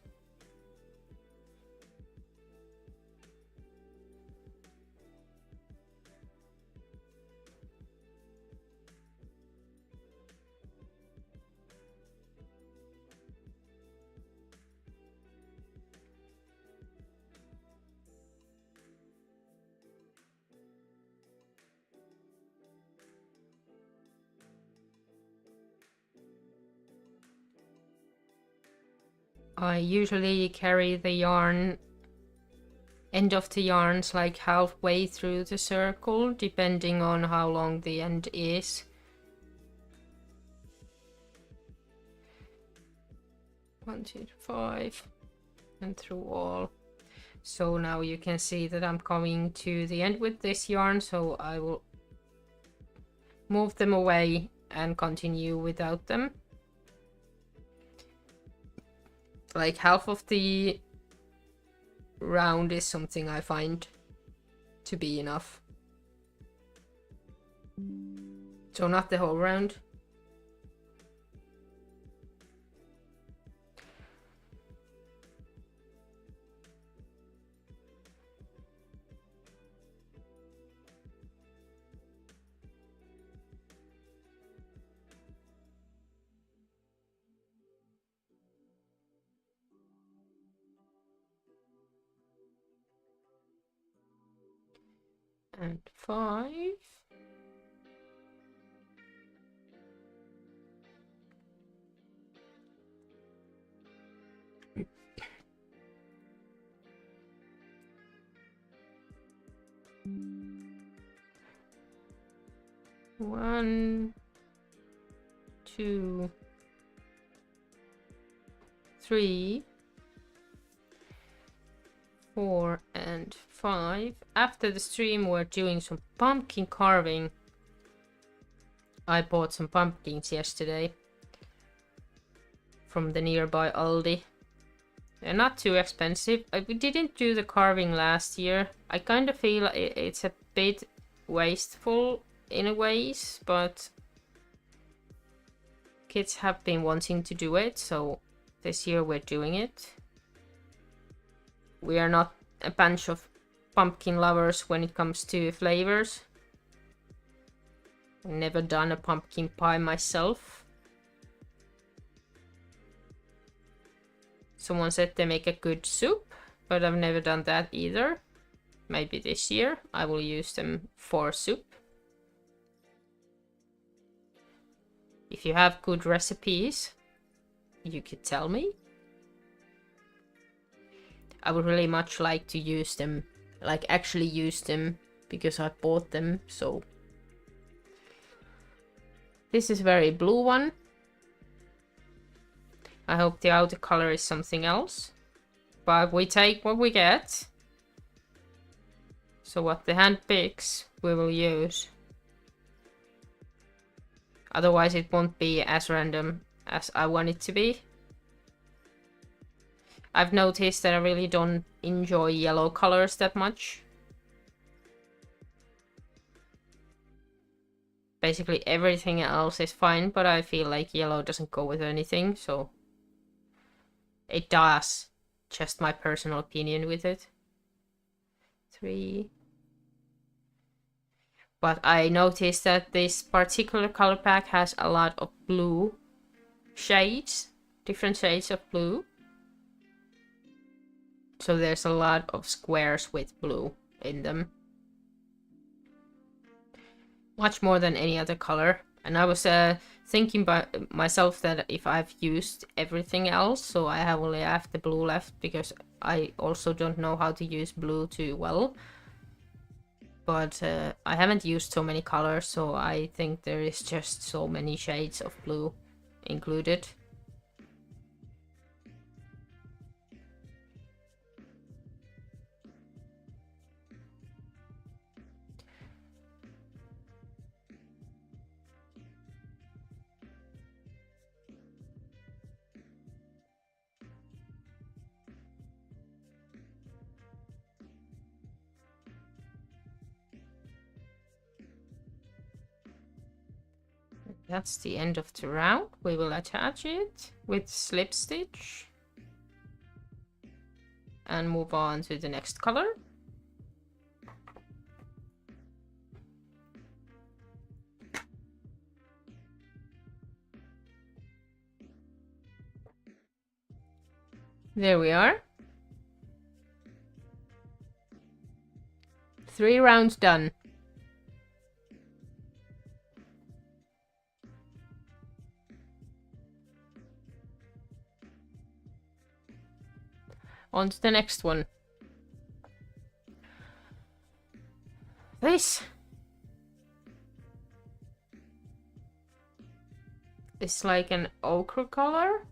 I usually carry the yarn, end of the yarns, like halfway through the circle, depending on how long the end is. One, two, five, and through all. So now you can see that I'm coming to the end with this yarn, so I will move them away and continue without them. Like half of the round is something I find to be enough. So not the whole round. And 5. One, 2, 3, 4, and 5. After the stream, we're doing some pumpkin carving. I bought some pumpkins yesterday from the nearby Aldi. They're not too expensive. We didn't do the carving last year. I kind of feel it's a bit wasteful in a ways, but kids have been wanting to do it, so this year we're doing it. We are not a bunch of pumpkin lovers when it comes to flavors. I've never done a pumpkin pie myself. Someone said they make a good soup, but I've never done that either. Maybe this year I will use them for soup. If you have good recipes, you could tell me. I would really much like to use them, like actually use them, because I bought them, so. This is very blue one. I hope the outer color is something else, but we take what we get. So what the hand picks, we will use. Otherwise it won't be as random as I want it to be. I've noticed that I really don't enjoy yellow colors that much. basically everything else is fine, but I feel like yellow doesn't go with anything, so it does. Just my personal opinion with it. 3. But I noticed that this particular color pack has a lot of blue shades, different shades of blue. So there's a lot of squares with blue in them. Much more than any other color. And I was thinking by myself that if I've used everything else, so I have only have the blue left, because I also don't know how to use blue too well. But I haven't used so many colors, so I think there is just so many shades of blue included. That's the end of the round. We will attach it with slip stitch and move on to the next color. There we are. 3 rounds done. On to the next one. This is like an ochre color.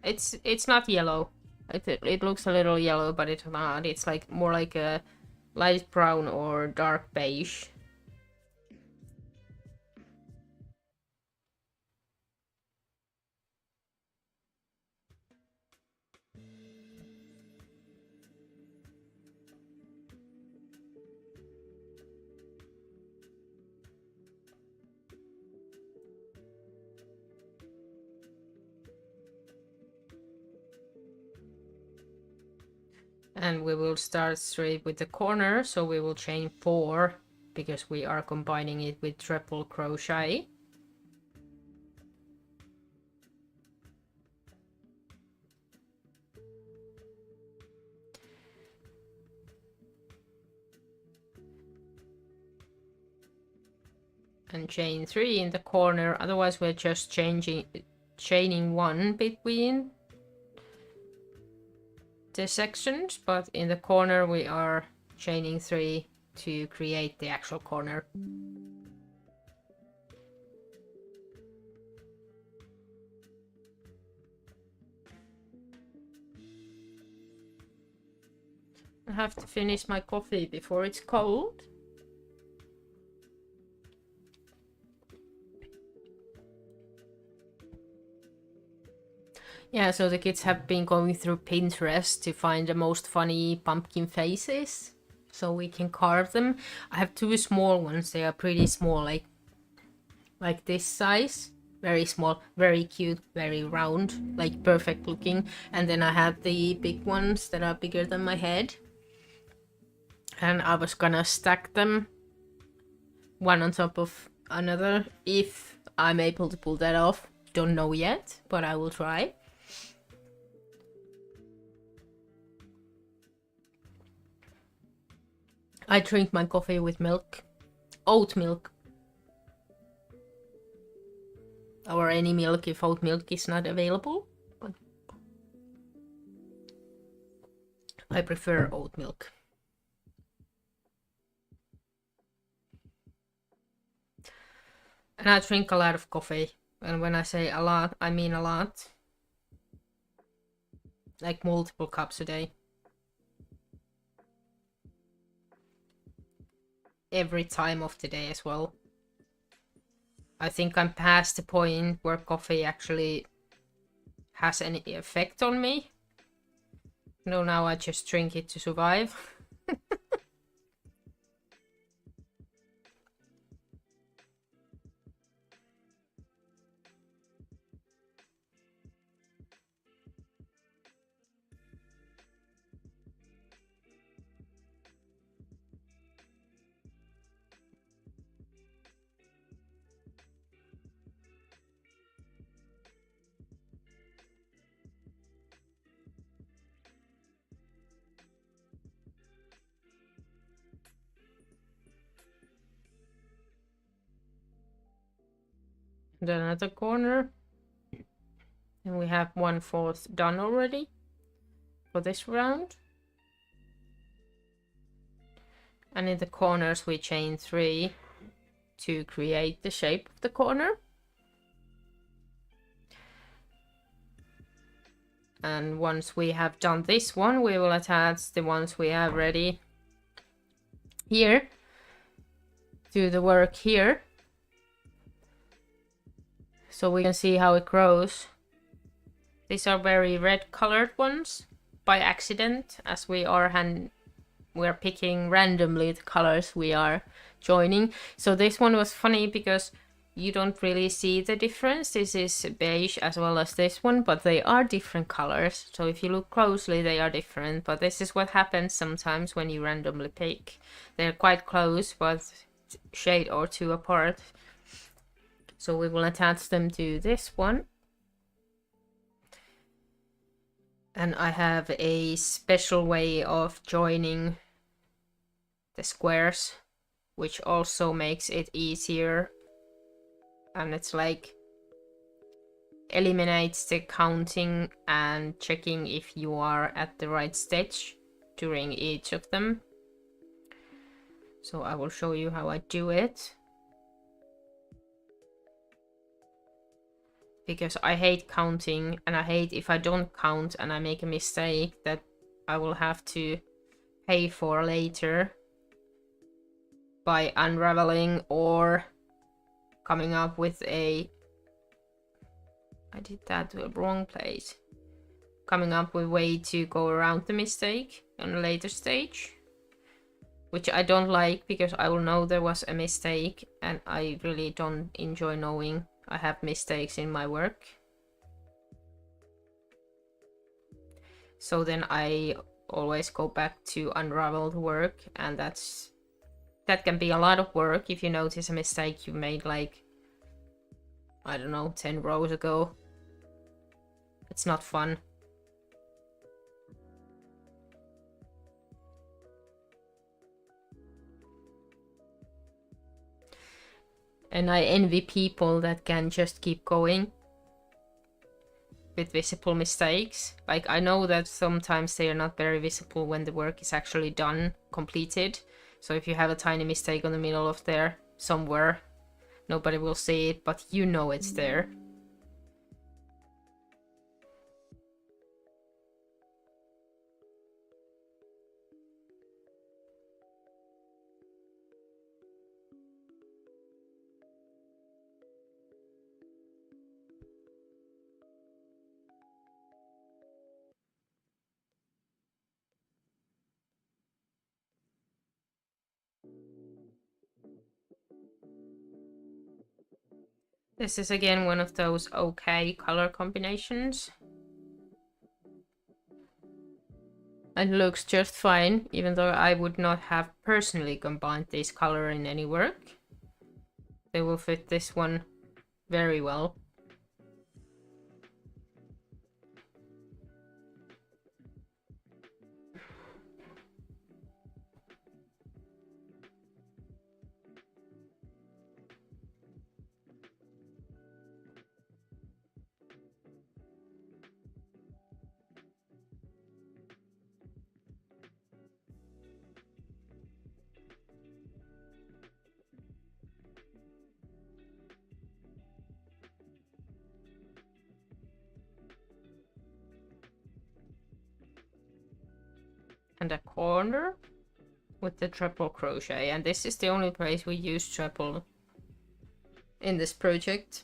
It's not yellow. It looks a little yellow, but it's not. It's like more like a light brown or dark beige. And we will start straight with the corner, so we will chain 4 because we are combining it with triple crochet. And chain 3 in the corner, otherwise we're just chaining 1 between the sections, but in the corner we are chaining 3 to create the actual corner. I have to finish my coffee before it's cold. Yeah, so the kids have been going through Pinterest to find the most funny pumpkin faces, so we can carve them. I have 2 small ones. They are pretty small, like this size. Very small, very cute, very round, like perfect looking. And then I have the big ones that are bigger than my head. And I was gonna stack them one on top of another if I'm able to pull that off. Don't know yet, but I will try. I drink my coffee with milk, oat milk, or any milk if oat milk is not available, but I prefer oat milk. And I drink a lot of coffee, and when I say a lot, I mean a lot, like multiple cups a day. Every time of the day as well. I think I'm past the point where coffee actually has any effect on me. No, now I just drink it to survive. And then another corner. And we have 1/4 done already for this round. And in the corners we chain 3 to create the shape of the corner. And once we have done this one, we will attach the ones we have ready here to the work here, so we can see how it grows. These are very red colored ones by accident, as we're picking randomly the colors we are joining. So this one was funny because you don't really see the difference. This is beige as well as this one, but they are different colors. So if you look closely, they are different. But this is what happens sometimes when you randomly pick. They're quite close, but shade or 2 apart. So we will attach them to this one. And I have a special way of joining the squares, which also makes it easier. And it's like eliminates the counting and checking if you are at the right stitch during each of them. So I will show you how I do it. Because I hate counting, and I hate if I don't count and I make a mistake that I will have to pay for later by unraveling or coming up with a... I did that to the wrong place. Coming up with a way to go around the mistake on a later stage. Which I don't like, because I will know there was a mistake, and I really don't enjoy knowing I have mistakes in my work. So then I always go back to unravel the work, and that can be a lot of work if you notice a mistake you made, like, I don't know, 10 rows ago. It's not fun. And I envy people that can just keep going with visible mistakes. Like, I know that sometimes they are not very visible when the work is actually done, completed. So if you have a tiny mistake on the middle of there, somewhere, nobody will see it, but you know it's there. This is again one of those okay color combinations. It looks just fine, even though I would not have personally combined this color in any work. They will fit this one very well. And a corner with the triple crochet, and this is the only place we use triple in this project.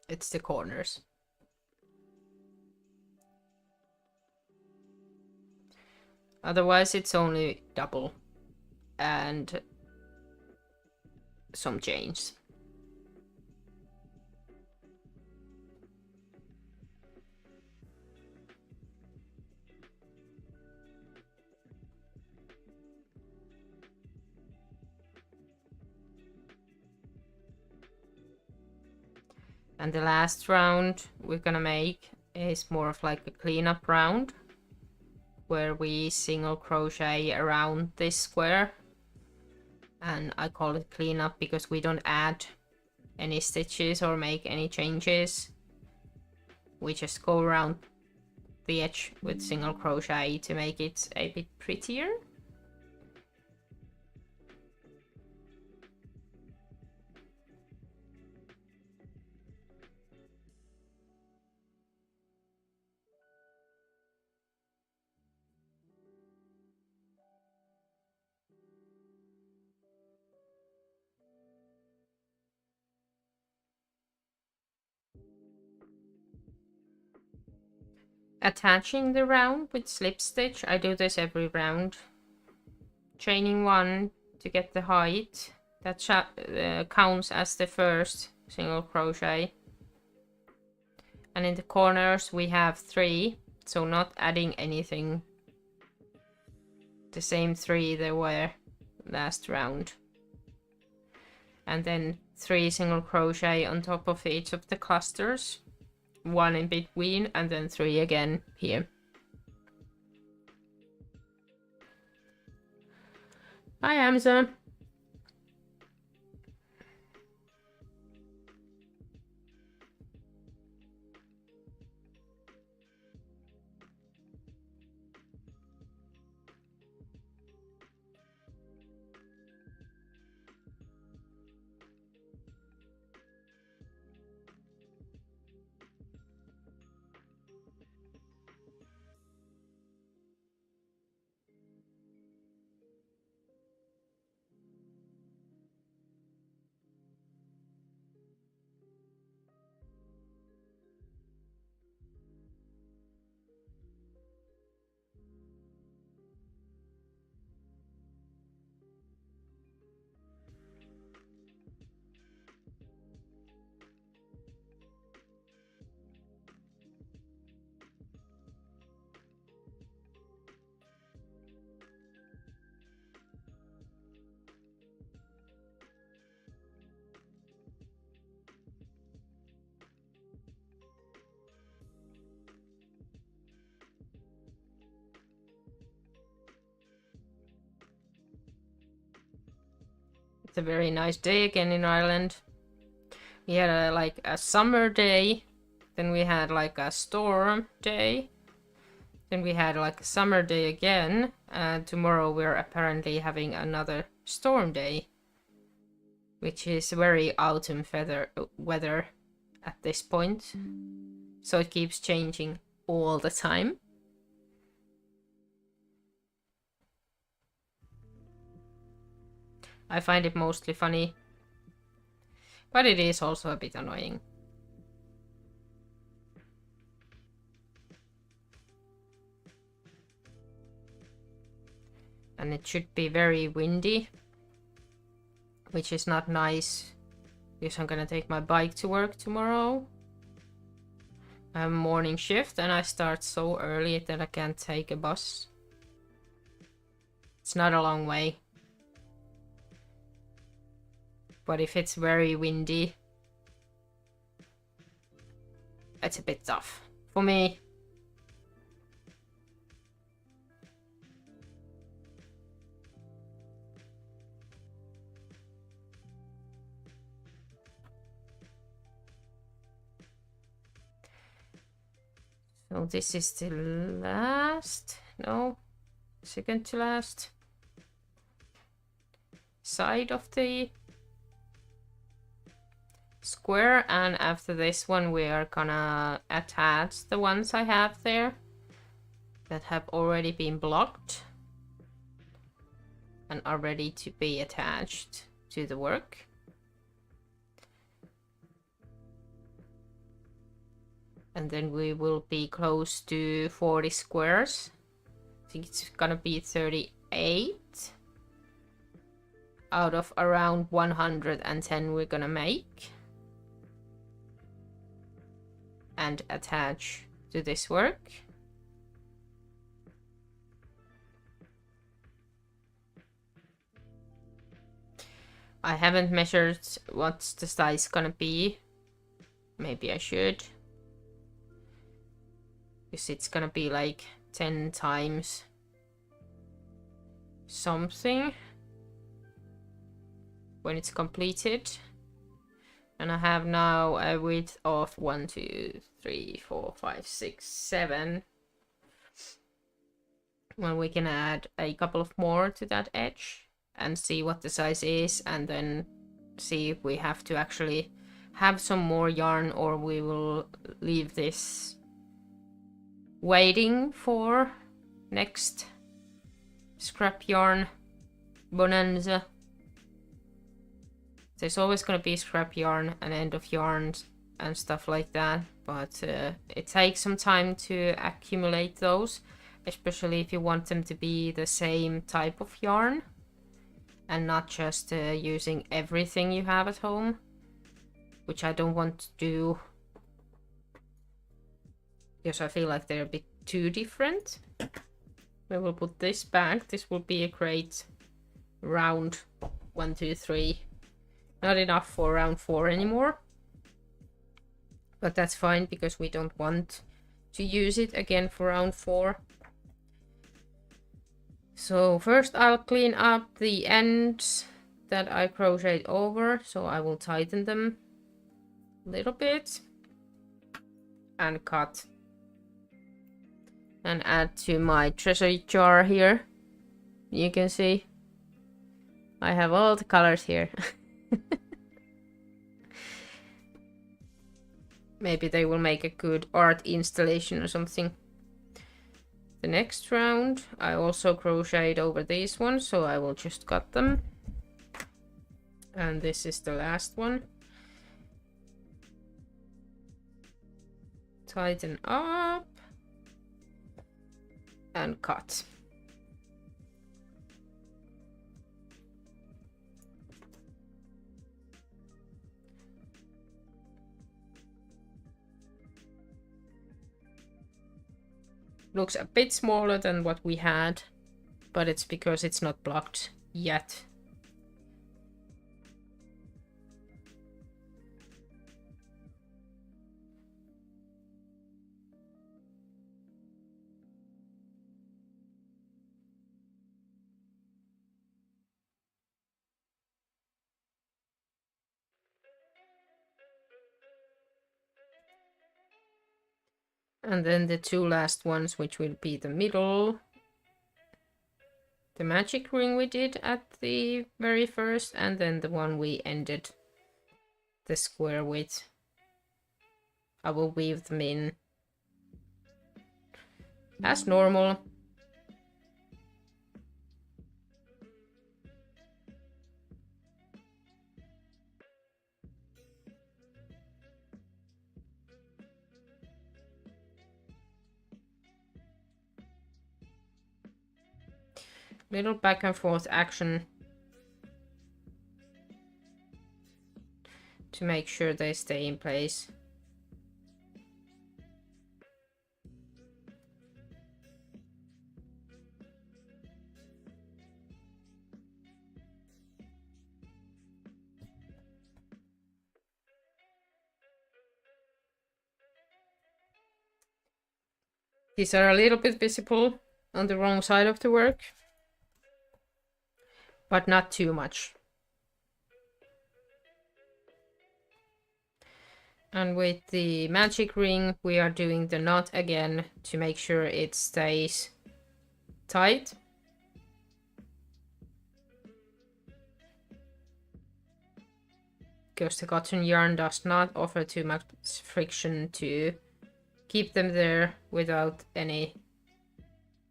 It's the corners. Otherwise it's only double and some chains. And the last round we're gonna make is more of like a cleanup round, where we single crochet around this square and I call it cleanup because we don't add any stitches or make any changes. We just go around the edge with single crochet to make it a bit prettier. Attaching the round with slip stitch, I do this every round. Chaining one to get the height, that counts as the first single crochet. And in the corners we have 3, so not adding anything. The same 3 there were last round. And then 3 single crochet on top of each of the clusters. 1 in between, and then 3 again here. Hi, Amazon. It's a very nice day again in Ireland. We had like a summer day, then we had like a storm day, then we had like a summer day again, and tomorrow we're apparently having another storm day, which is very autumn weather at this point. So it keeps changing all the time. I find it mostly funny, but it is also a bit annoying. And it should be very windy, which is not nice because I'm gonna take my bike to work tomorrow. I have a morning shift and I start so early that I can't take a bus. It's not a long way. But if it's very windy, it's a bit tough for me. So this is the last, no, second to last side of the square, and after this one we are gonna attach the ones I have there that have already been blocked and are ready to be attached to the work. And then we will be close to 40 squares. I think it's gonna be 38 out of around 110 we're gonna make and attach to this work. I haven't measured what's the size gonna be. Maybe I should. Because it's gonna be like 10 times something. when it's completed. And I have now a width of 1, 2, 3, 4, 5, 6, 7. Well, we can add a couple of more to that edge and see what the size is, and then see if we have to actually have some more yarn, or we will leave this waiting for next scrap yarn bonanza. There's always going to be scrap yarn and end of yarns and stuff like that, but it takes some time to accumulate those, especially if you want them to be the same type of yarn and not just using everything you have at home, which I don't want to do because I feel like they're a bit too different. We will put this back. This will be a great round 1, 2, 3. Not enough for round 4 anymore, but that's fine because we don't want to use it again for round 4. So first I'll clean up the ends that I crocheted over, so I will tighten them a little bit and cut and add to my treasure jar here. You can see I have all the colors here. Maybe they will make a good art installation or something. The next round I also crocheted over these ones, so I will just cut them. And this is the last one. Tighten up and cut. Looks a bit smaller than what we had, but it's because it's not blocked yet. And then the two last ones, which will be the middle. The magic ring we did at the very first, and then the one we ended the square with. I will weave them in as normal. Little back and forth action to make sure they stay in place. These are a little bit visible on the wrong side of the work, but not too much. And with the magic ring, we are doing the knot again to make sure it stays tight. Because the cotton yarn does not offer too much friction to keep them there without any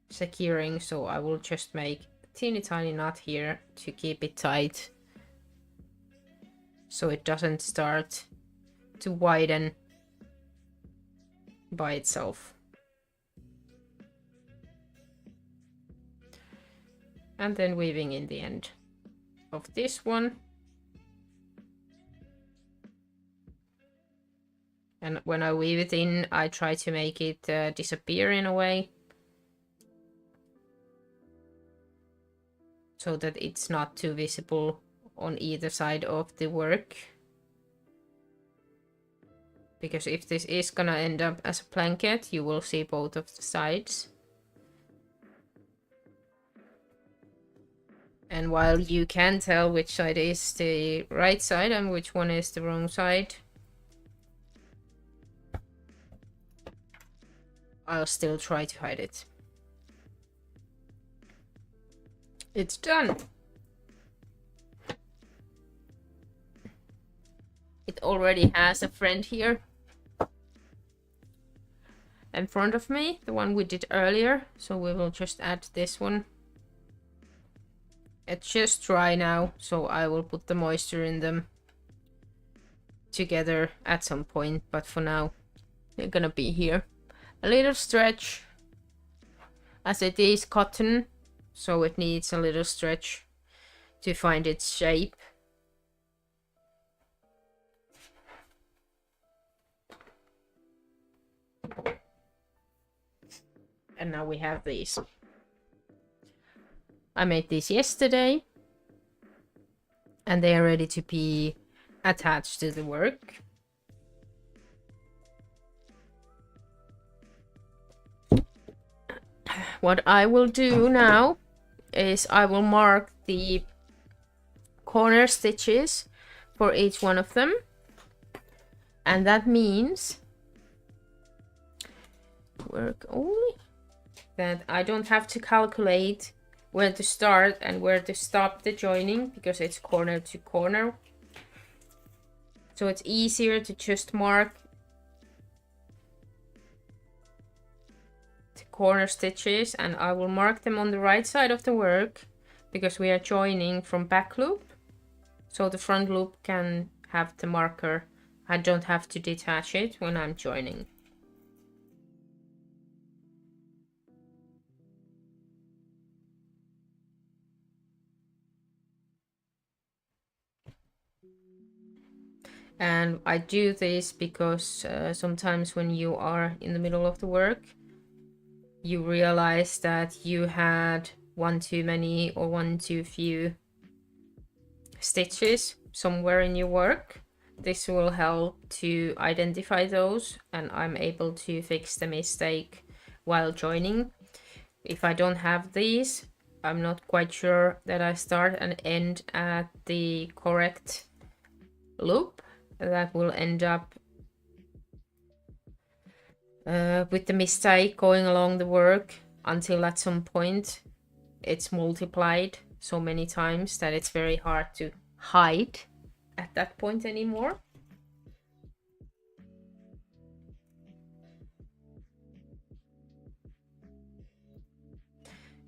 securing, so I will just make a teeny tiny knot here to keep it tight so it doesn't start to widen by itself. And then weaving in the end of this one. And when I weave it in, I try to make it disappear in a way, so that it's not too visible on either side of the work. Because if this is gonna end up as a blanket, you will see both of the sides. And while you can tell which side is the right side and which one is the wrong side, I'll still try to hide it. It's done. It already has a friend here in front of me, the one we did earlier. So we will just add this one. It's just dry now, so I will put the moisture in them together at some point, but for now they're gonna be here. A little stretch, as it is cotton, so it needs a little stretch to find its shape. And now we have these. I made these yesterday, and they are ready to be attached to the work. What I will do now is I will mark the corner stitches for each one of them, and that means work only that I don't have to calculate where to start and where to stop the joining, because it's corner to corner. So it's easier to just mark the corner stitches, and I will mark them on the right side of the work because we are joining from back loop. So the front loop can have the marker. I don't have to detach it when I'm joining. And I do this because sometimes when you are in the middle of the work, you realize that you had one too many or one too few stitches somewhere in your work. This will help to identify those, and I'm able to fix the mistake while joining. If I don't have these, I'm not quite sure that I start and end at the correct loop. That will end up with the mistake going along the work until at some point it's multiplied so many times that it's very hard to hide at that point anymore.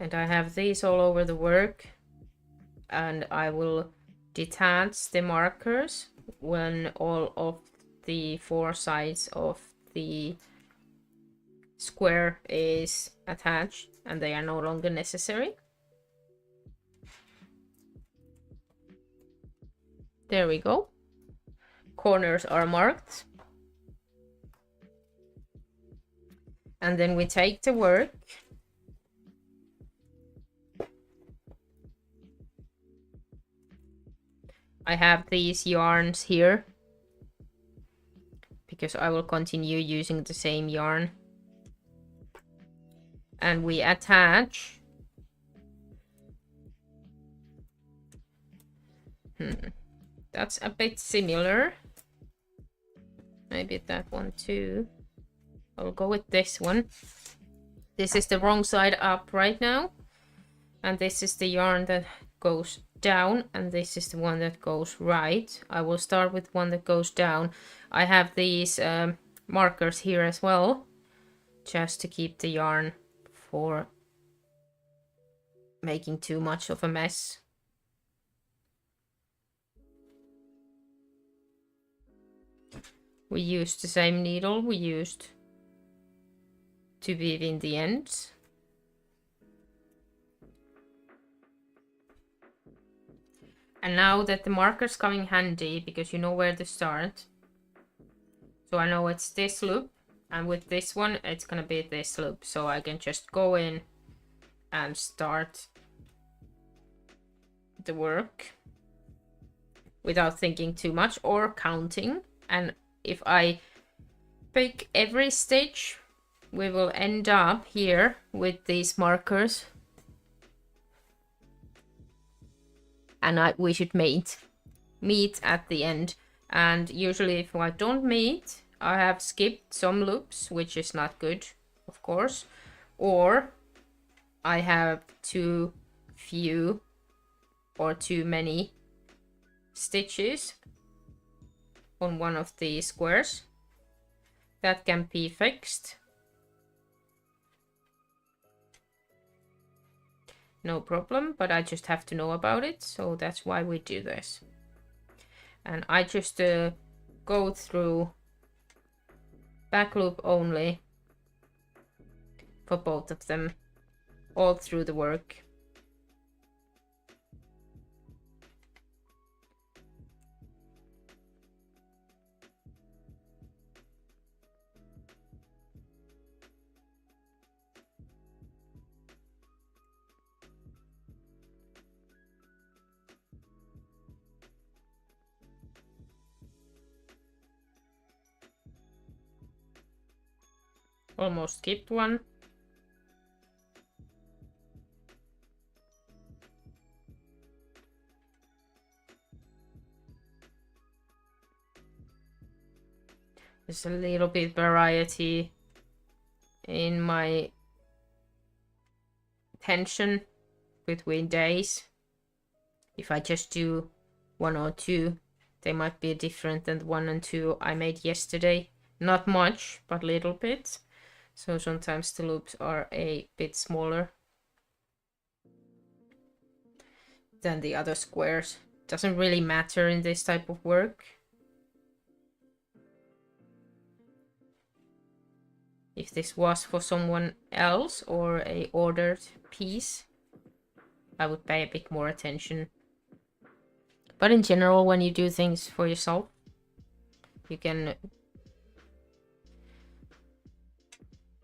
And I have these all over the work, and I will detach the markers when all of the four sides of the square is attached and they are no longer necessary. There we go. Corners are marked. And then we take the work I have these yarns here because I will continue using the same yarn. And we attach that's a bit similar. Maybe that one too. I'll go with this one. This is the wrong side up right now, and this is the yarn that goes down, and this is the one that goes right. I will start with one that goes down. I have these markers here as well, just to keep the yarn for making too much of a mess. We used the same needle we used to weave in the ends. And now that the markers come in handy because you know where to start. So I know it's this loop, and with this one it's gonna be this loop. So I can just go in and start the work without thinking too much or counting. And if I pick every stitch, we will end up here with these markers. and we should meet at the end. And usually if I don't meet, I have skipped some loops, which is not good, of course, or I have too few or too many stitches on one of the squares. That can be fixed. No problem, but I just have to know about it, so that's why we do this. And I just go through back loop only for both of them all through the work. Almost skipped one. There's a little bit variety in my tension between days. If I just do 1 or 2, they might be different than the 1 and 2 I made yesterday. Not much, but a little bit. So sometimes the loops are a bit smaller than the other squares. Doesn't really matter in this type of work. If this was for someone else or a ordered piece, I would pay a bit more attention. But in general, when you do things for yourself, you can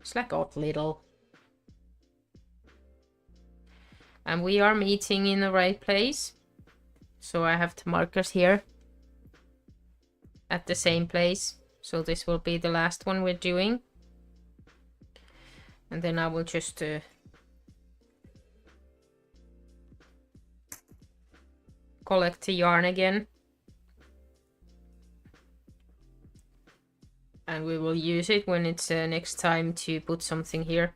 slack out a little. And we are meeting in the right place. So I have the markers here at the same place. So this will be the last one we're doing. And then I will just collect the yarn again. And we will use it when it's next time to put something here.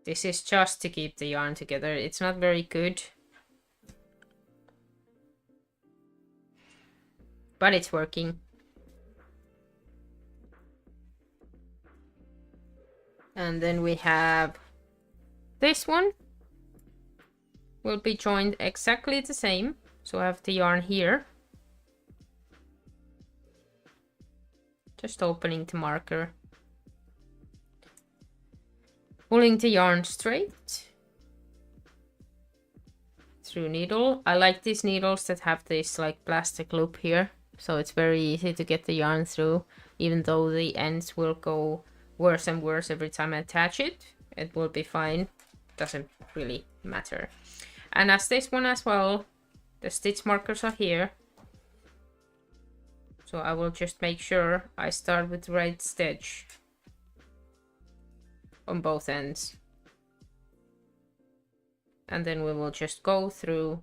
This is just to keep the yarn together. It's not very good. But it's working. And then we have this one. Will be joined exactly the same. So I have the yarn here. Just opening the marker. Pulling the yarn straight through needle. I like these needles that have this like plastic loop here. So it's very easy to get the yarn through, even though the ends will go worse and worse every time I attach it. It will be fine. Doesn't really matter. And as this one as well, the stitch markers are here. So I will just make sure I start with the right stitch on both ends. And then we will just go through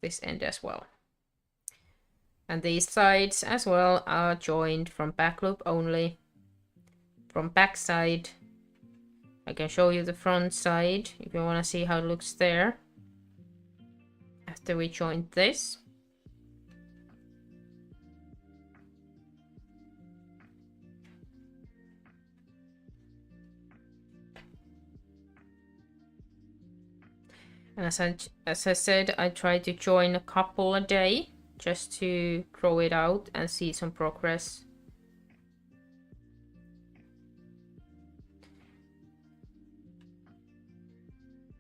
this end as well. And these sides as well are joined from back loop only. From back side, I can show you the front side if you want to see how it looks there. After we joined this. And as I said, I try to join a couple a day just to grow it out and see some progress.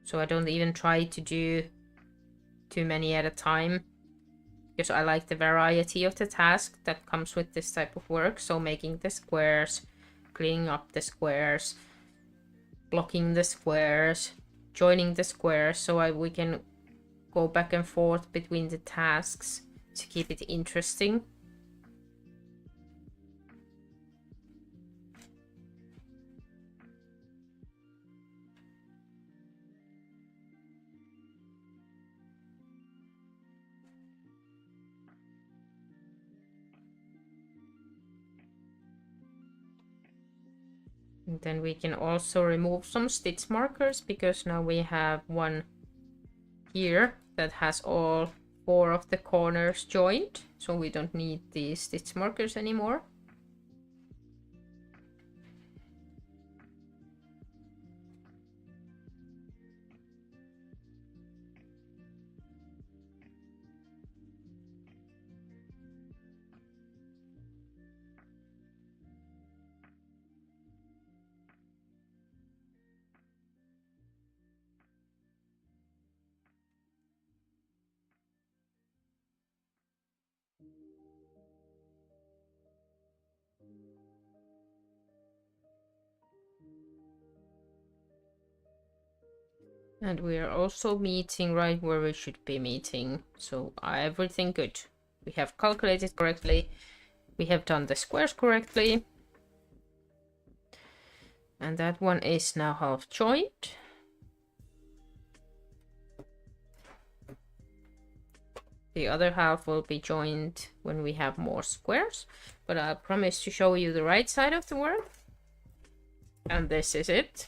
So I don't even try to do too many at a time, because I like the variety of the task that comes with this type of work. So making the squares, cleaning up the squares, blocking the squares, joining the squares, so we can go back and forth between the tasks to keep it interesting. And then we can also remove some stitch markers, because now we have one here that has all 4 of the corners joined, so we don't need these stitch markers anymore. And we are also meeting right where we should be meeting, so everything good. We have calculated correctly, we have done the squares correctly, and that one is now half joined. The other half will be joined when we have more squares, but I promise to show you the right side of the work. And this is it.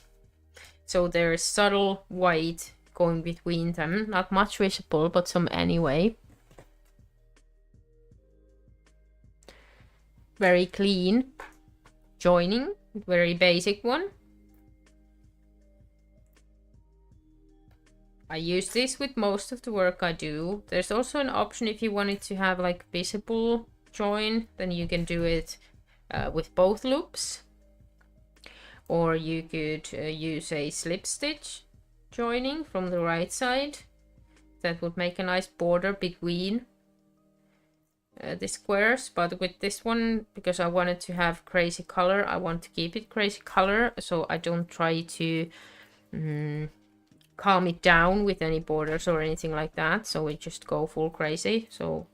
So there is subtle white going between them, not much visible, but some anyway. Very clean joining, very basic one. I use this with most of the work I do. There's also an option if you wanted to have like visible join, then you can do it with both loops. Or you could use a slip stitch joining from the right side. That would make a nice border between the squares. But with this one, because I wanted to have crazy color, I want to keep it crazy color, so I don't try to calm it down with any borders or anything like that. So we just go full crazy. So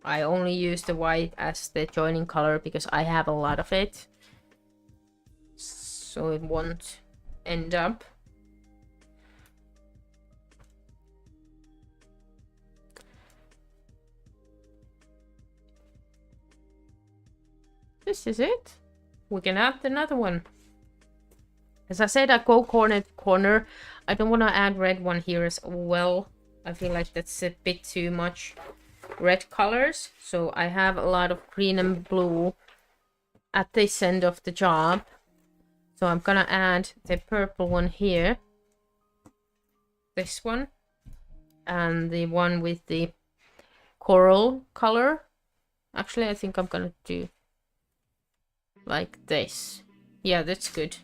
I only use the white as the joining color because I have a lot of it. So it won't end up. This is it. We can add another one. As I said, I go corner to corner. I don't want to add red one here as well. I feel like that's a bit too much red colors. So I have a lot of green and blue at this end of the job. So I'm gonna add the purple one here. This one. And the one with the coral color. Actually, I think I'm gonna do like this. Yeah, that's good.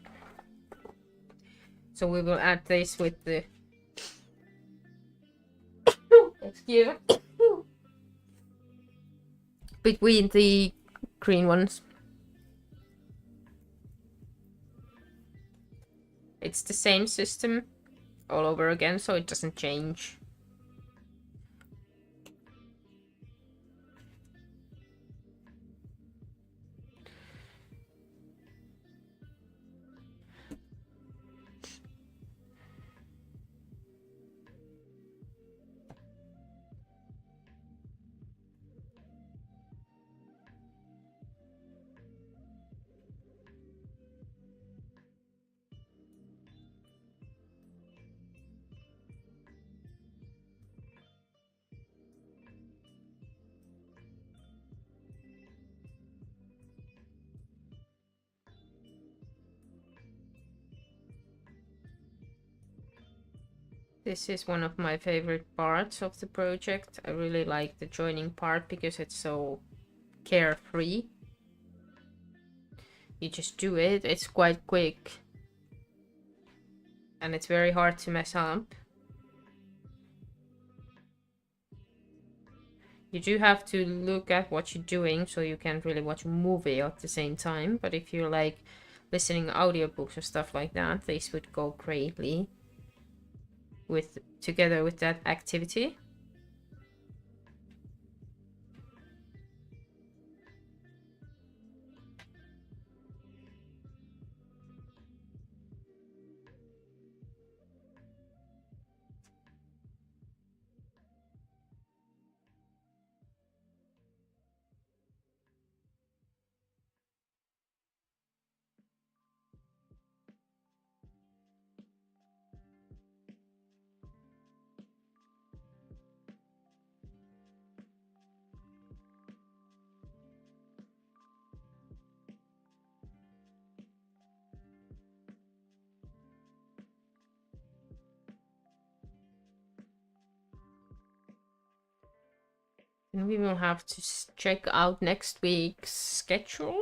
So we will add this with the excuse me, between the green ones. It's the same system all over again, so it doesn't change. This is one of my favorite parts of the project. I really like the joining part because it's so carefree. You just do it, it's quite quick. And it's very hard to mess up. You do have to look at what you're doing, so you can't really watch a movie at the same time. But if you're like listening audiobooks or stuff like that, this would go greatly. together with that activity. And we will have to check out next week's schedule,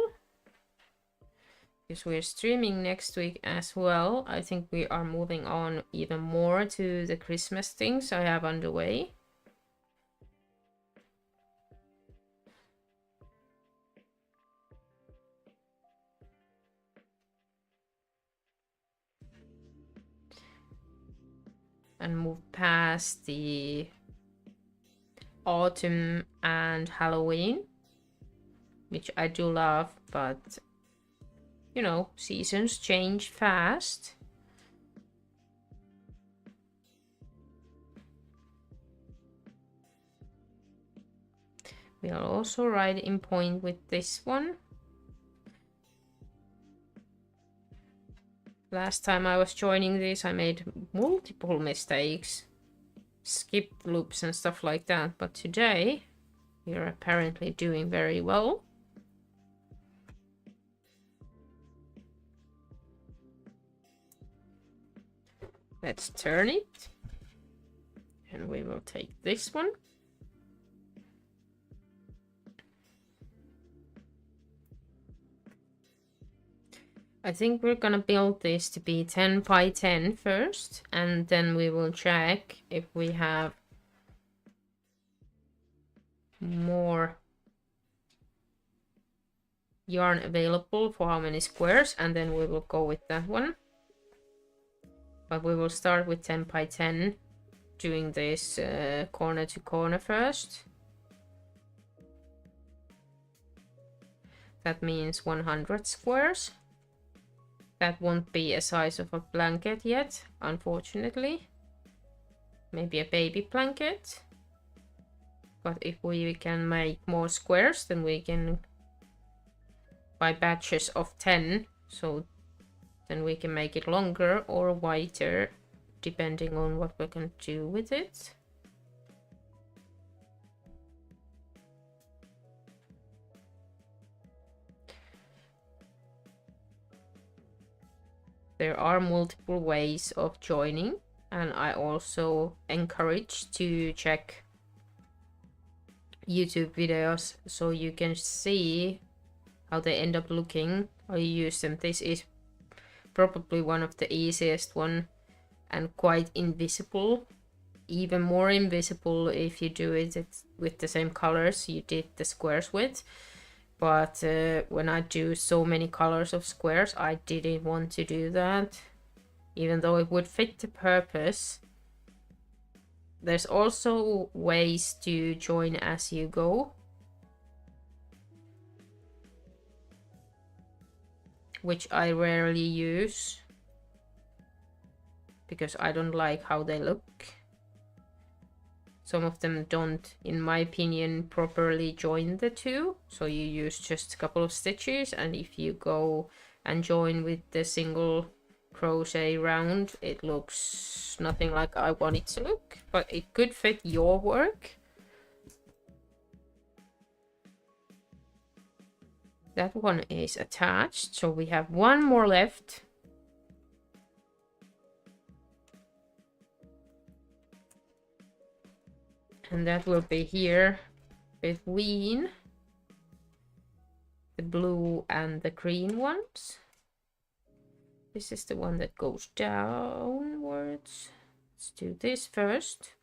because we're streaming next week as well. I think we are moving on even more to the Christmas things I have underway. And move past the autumn and Halloween, which I do love, but you know, seasons change fast. We'll also right in point with this one. Last time I was joining this, I made multiple mistakes, skipped loops and stuff like that, but today we're apparently doing very well. Let's turn it, and we will take this one. I think we're gonna build this to be 10 by 10 first, and then we will check if we have more yarn available for how many squares, and then we will go with that one. But we will start with 10 by 10, doing this corner to corner first. That means 100 squares. That won't be a size of a blanket yet, unfortunately. Maybe a baby blanket. But if we can make more squares, then we can buy batches of 10. So then we can make it longer or wider, depending on what we can do with it. There are multiple ways of joining, and I also encourage to check YouTube videos so you can see how they end up looking or you use them. This is probably one of the easiest one and quite invisible, even more invisible if you do it with the same colors you did the squares with. But when I do so many colors of squares, I didn't want to do that, even though it would fit the purpose. There's also ways to join as you go, which I rarely use because I don't like how they look. Some of them don't, in my opinion, properly join the two. So you use just a couple of stitches, and if you go and join with the single crochet round, it looks nothing like I want it to look, but it could fit your work. That one is attached, so we have one more left. And that will be here between the blue and the green ones. This is the one that goes downwards. Let's do this first.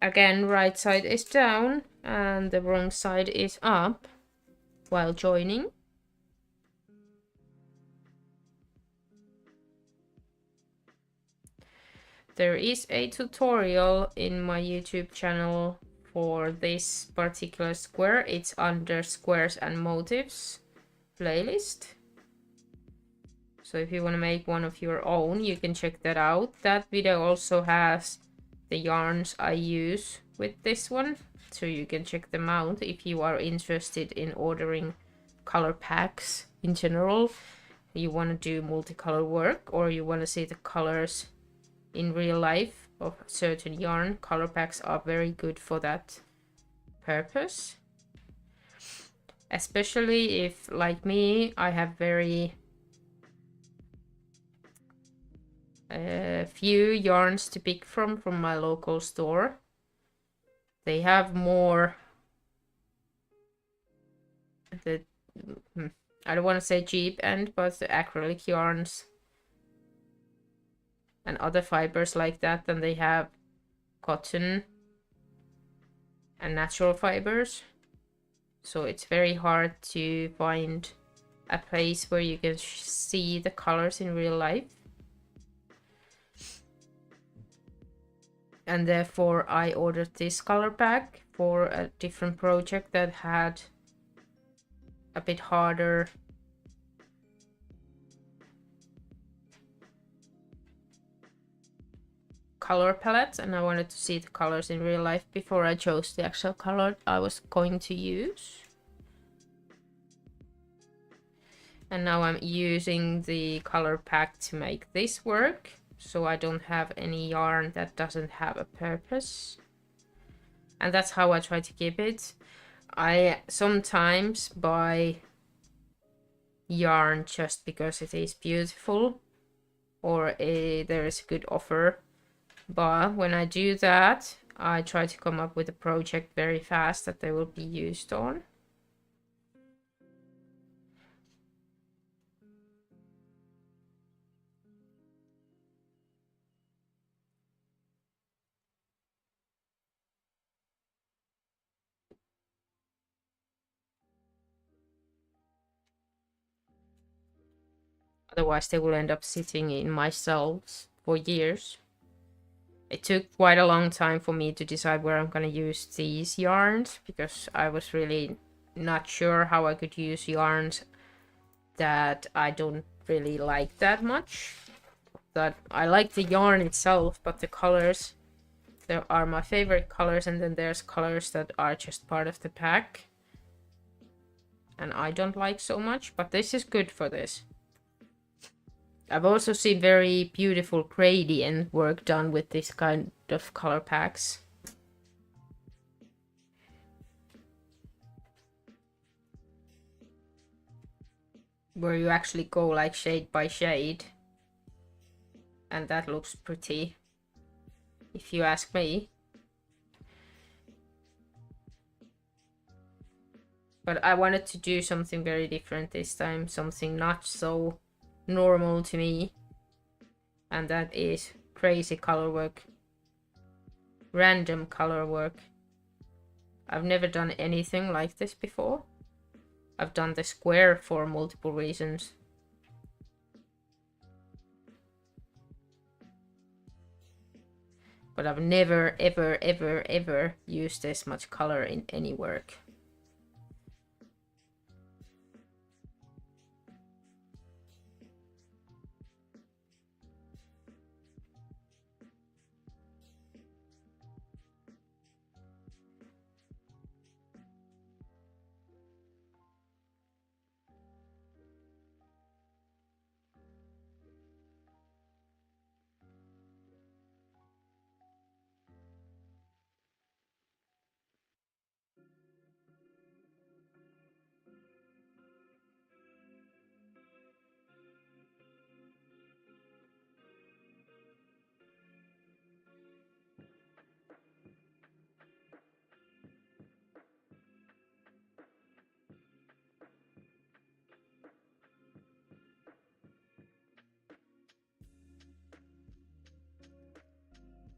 Again, right side is down and the wrong side is up while joining. There is a tutorial in my YouTube channel for this particular square. It's under squares and motifs playlist. So if you want to make one of your own, you can check that out. That video also has the yarns I use with this one, so you can check them out if you are interested in ordering color packs in general. You want to do multicolor work, or you want to see the colors in real life of certain yarn. Color packs are very good for that purpose. Especially if, like me, I have very few yarns to pick from my local store. They have more the I don't want to say cheap end, but the acrylic yarns and other fibers like that than they have cotton and natural fibers. So it's very hard to find a place where you can see the colors in real life. And therefore I ordered this color pack for a different project that had a bit harder color palette, and I wanted to see the colors in real life before I chose the actual color I was going to use. And now I'm using the color pack to make this work, so I don't have any yarn that doesn't have a purpose. And that's how I try to keep it. I sometimes buy yarn just because it is beautiful or there is a good offer. But when I do that, I try to come up with a project very fast that they will be used on. Otherwise, they will end up sitting in my cells for years. It took quite a long time for me to decide where I'm going to use these yarns, because I was really not sure how I could use yarns that I don't really like that much. That I like the yarn itself, but the colors, there are my favorite colors, and then there's colors that are just part of the pack and I don't like so much, but this is good for this. I've also seen very beautiful gradient work done with this kind of color packs. Where you actually go like shade by shade. And that looks pretty, if you ask me. But I wanted to do something very different this time, something not so normal to me, and that is crazy color work, random color work. I've never done anything like this before. I've done the square for multiple reasons. But I've never, ever used this much color in any work.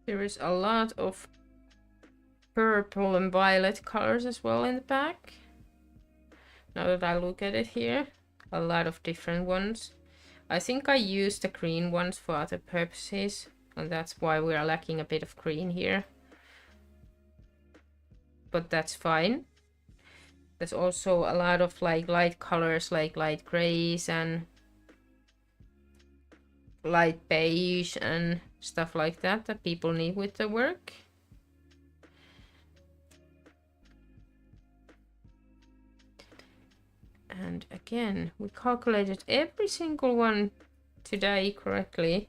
There is a lot of purple and violet colors as well in the back. Now that I look at it here, a lot of different ones. I think I used the green ones for other purposes, and that's why we are lacking a bit of green here. But that's fine. There's also a lot of like light colors, like light grays and light beige and stuff like that that people need with the work. And again, we calculated every single one today correctly.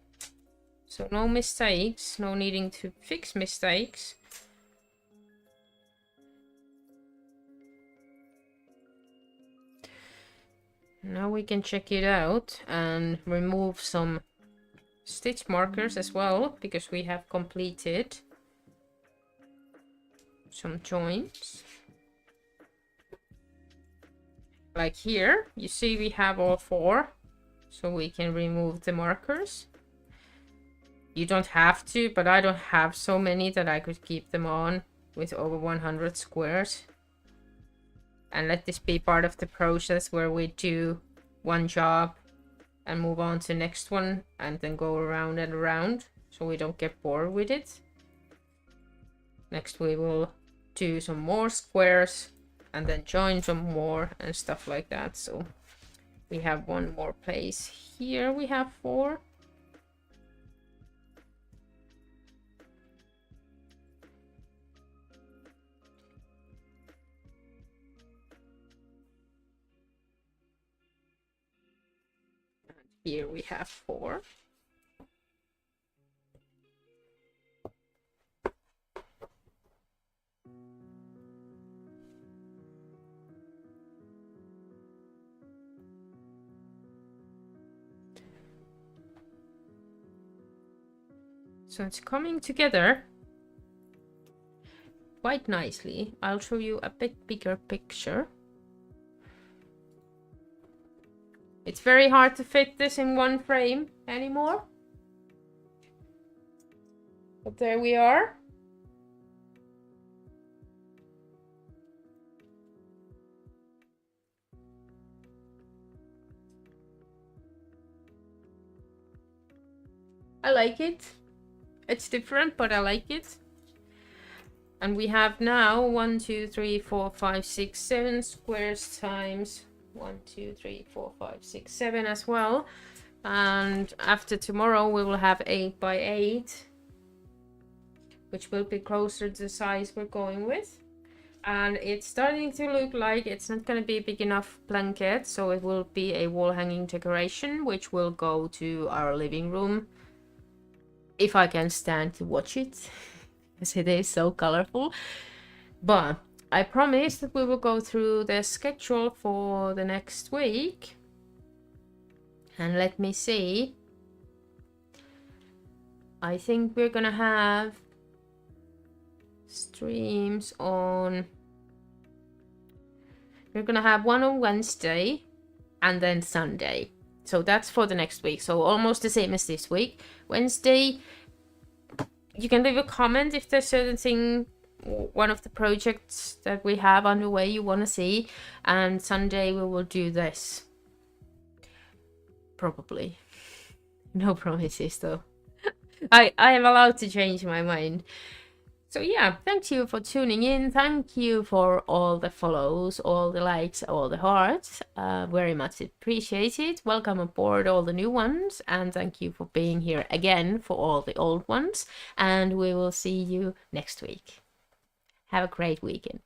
So no mistakes, no needing to fix mistakes. Now we can check it out and remove some stitch markers as well, because we have completed some joints. Like here, you see we have all 4, so we can remove the markers. You don't have to, but I don't have so many that I could keep them on with over 100 squares. And let this be part of the process where we do one job and move on to the next one and then go around and around, so we don't get bored with it. Next we will do some more squares and then join some more and stuff like that. So we have one more place here. We have 4. Here we have 4. So it's coming together quite nicely. I'll show you a bit bigger picture. It's very hard to fit this in one frame anymore. But there we are. I like it. It's different, but I like it. And we have now 1, 2, 3, 4, 5, 6, 7 squares times 1, 2, 3, 4, 5, 6, 7 as well. And after tomorrow we will have 8 by 8, which will be closer to the size we're going with. And it's starting to look like it's not going to be a big enough blanket, so it will be a wall hanging decoration which will go to our living room, if I can stand to watch it, because it is so colorful. But I promise that we will go through the schedule for the next week. And let me see. I think we're gonna have streams on... We're gonna have one on Wednesday and then Sunday. So that's for the next week. So almost the same as this week. Wednesday, you can leave a comment if there's certain thing, one of the projects that we have underway you want to see. And Sunday we will do this. Probably. No promises though. I am allowed to change my mind. So yeah, thank you for tuning in. Thank you for all the follows, all the likes, all the hearts. Very much appreciated. Welcome aboard all the new ones. And thank you for being here again for all the old ones. And we will see you next week. Have a great weekend.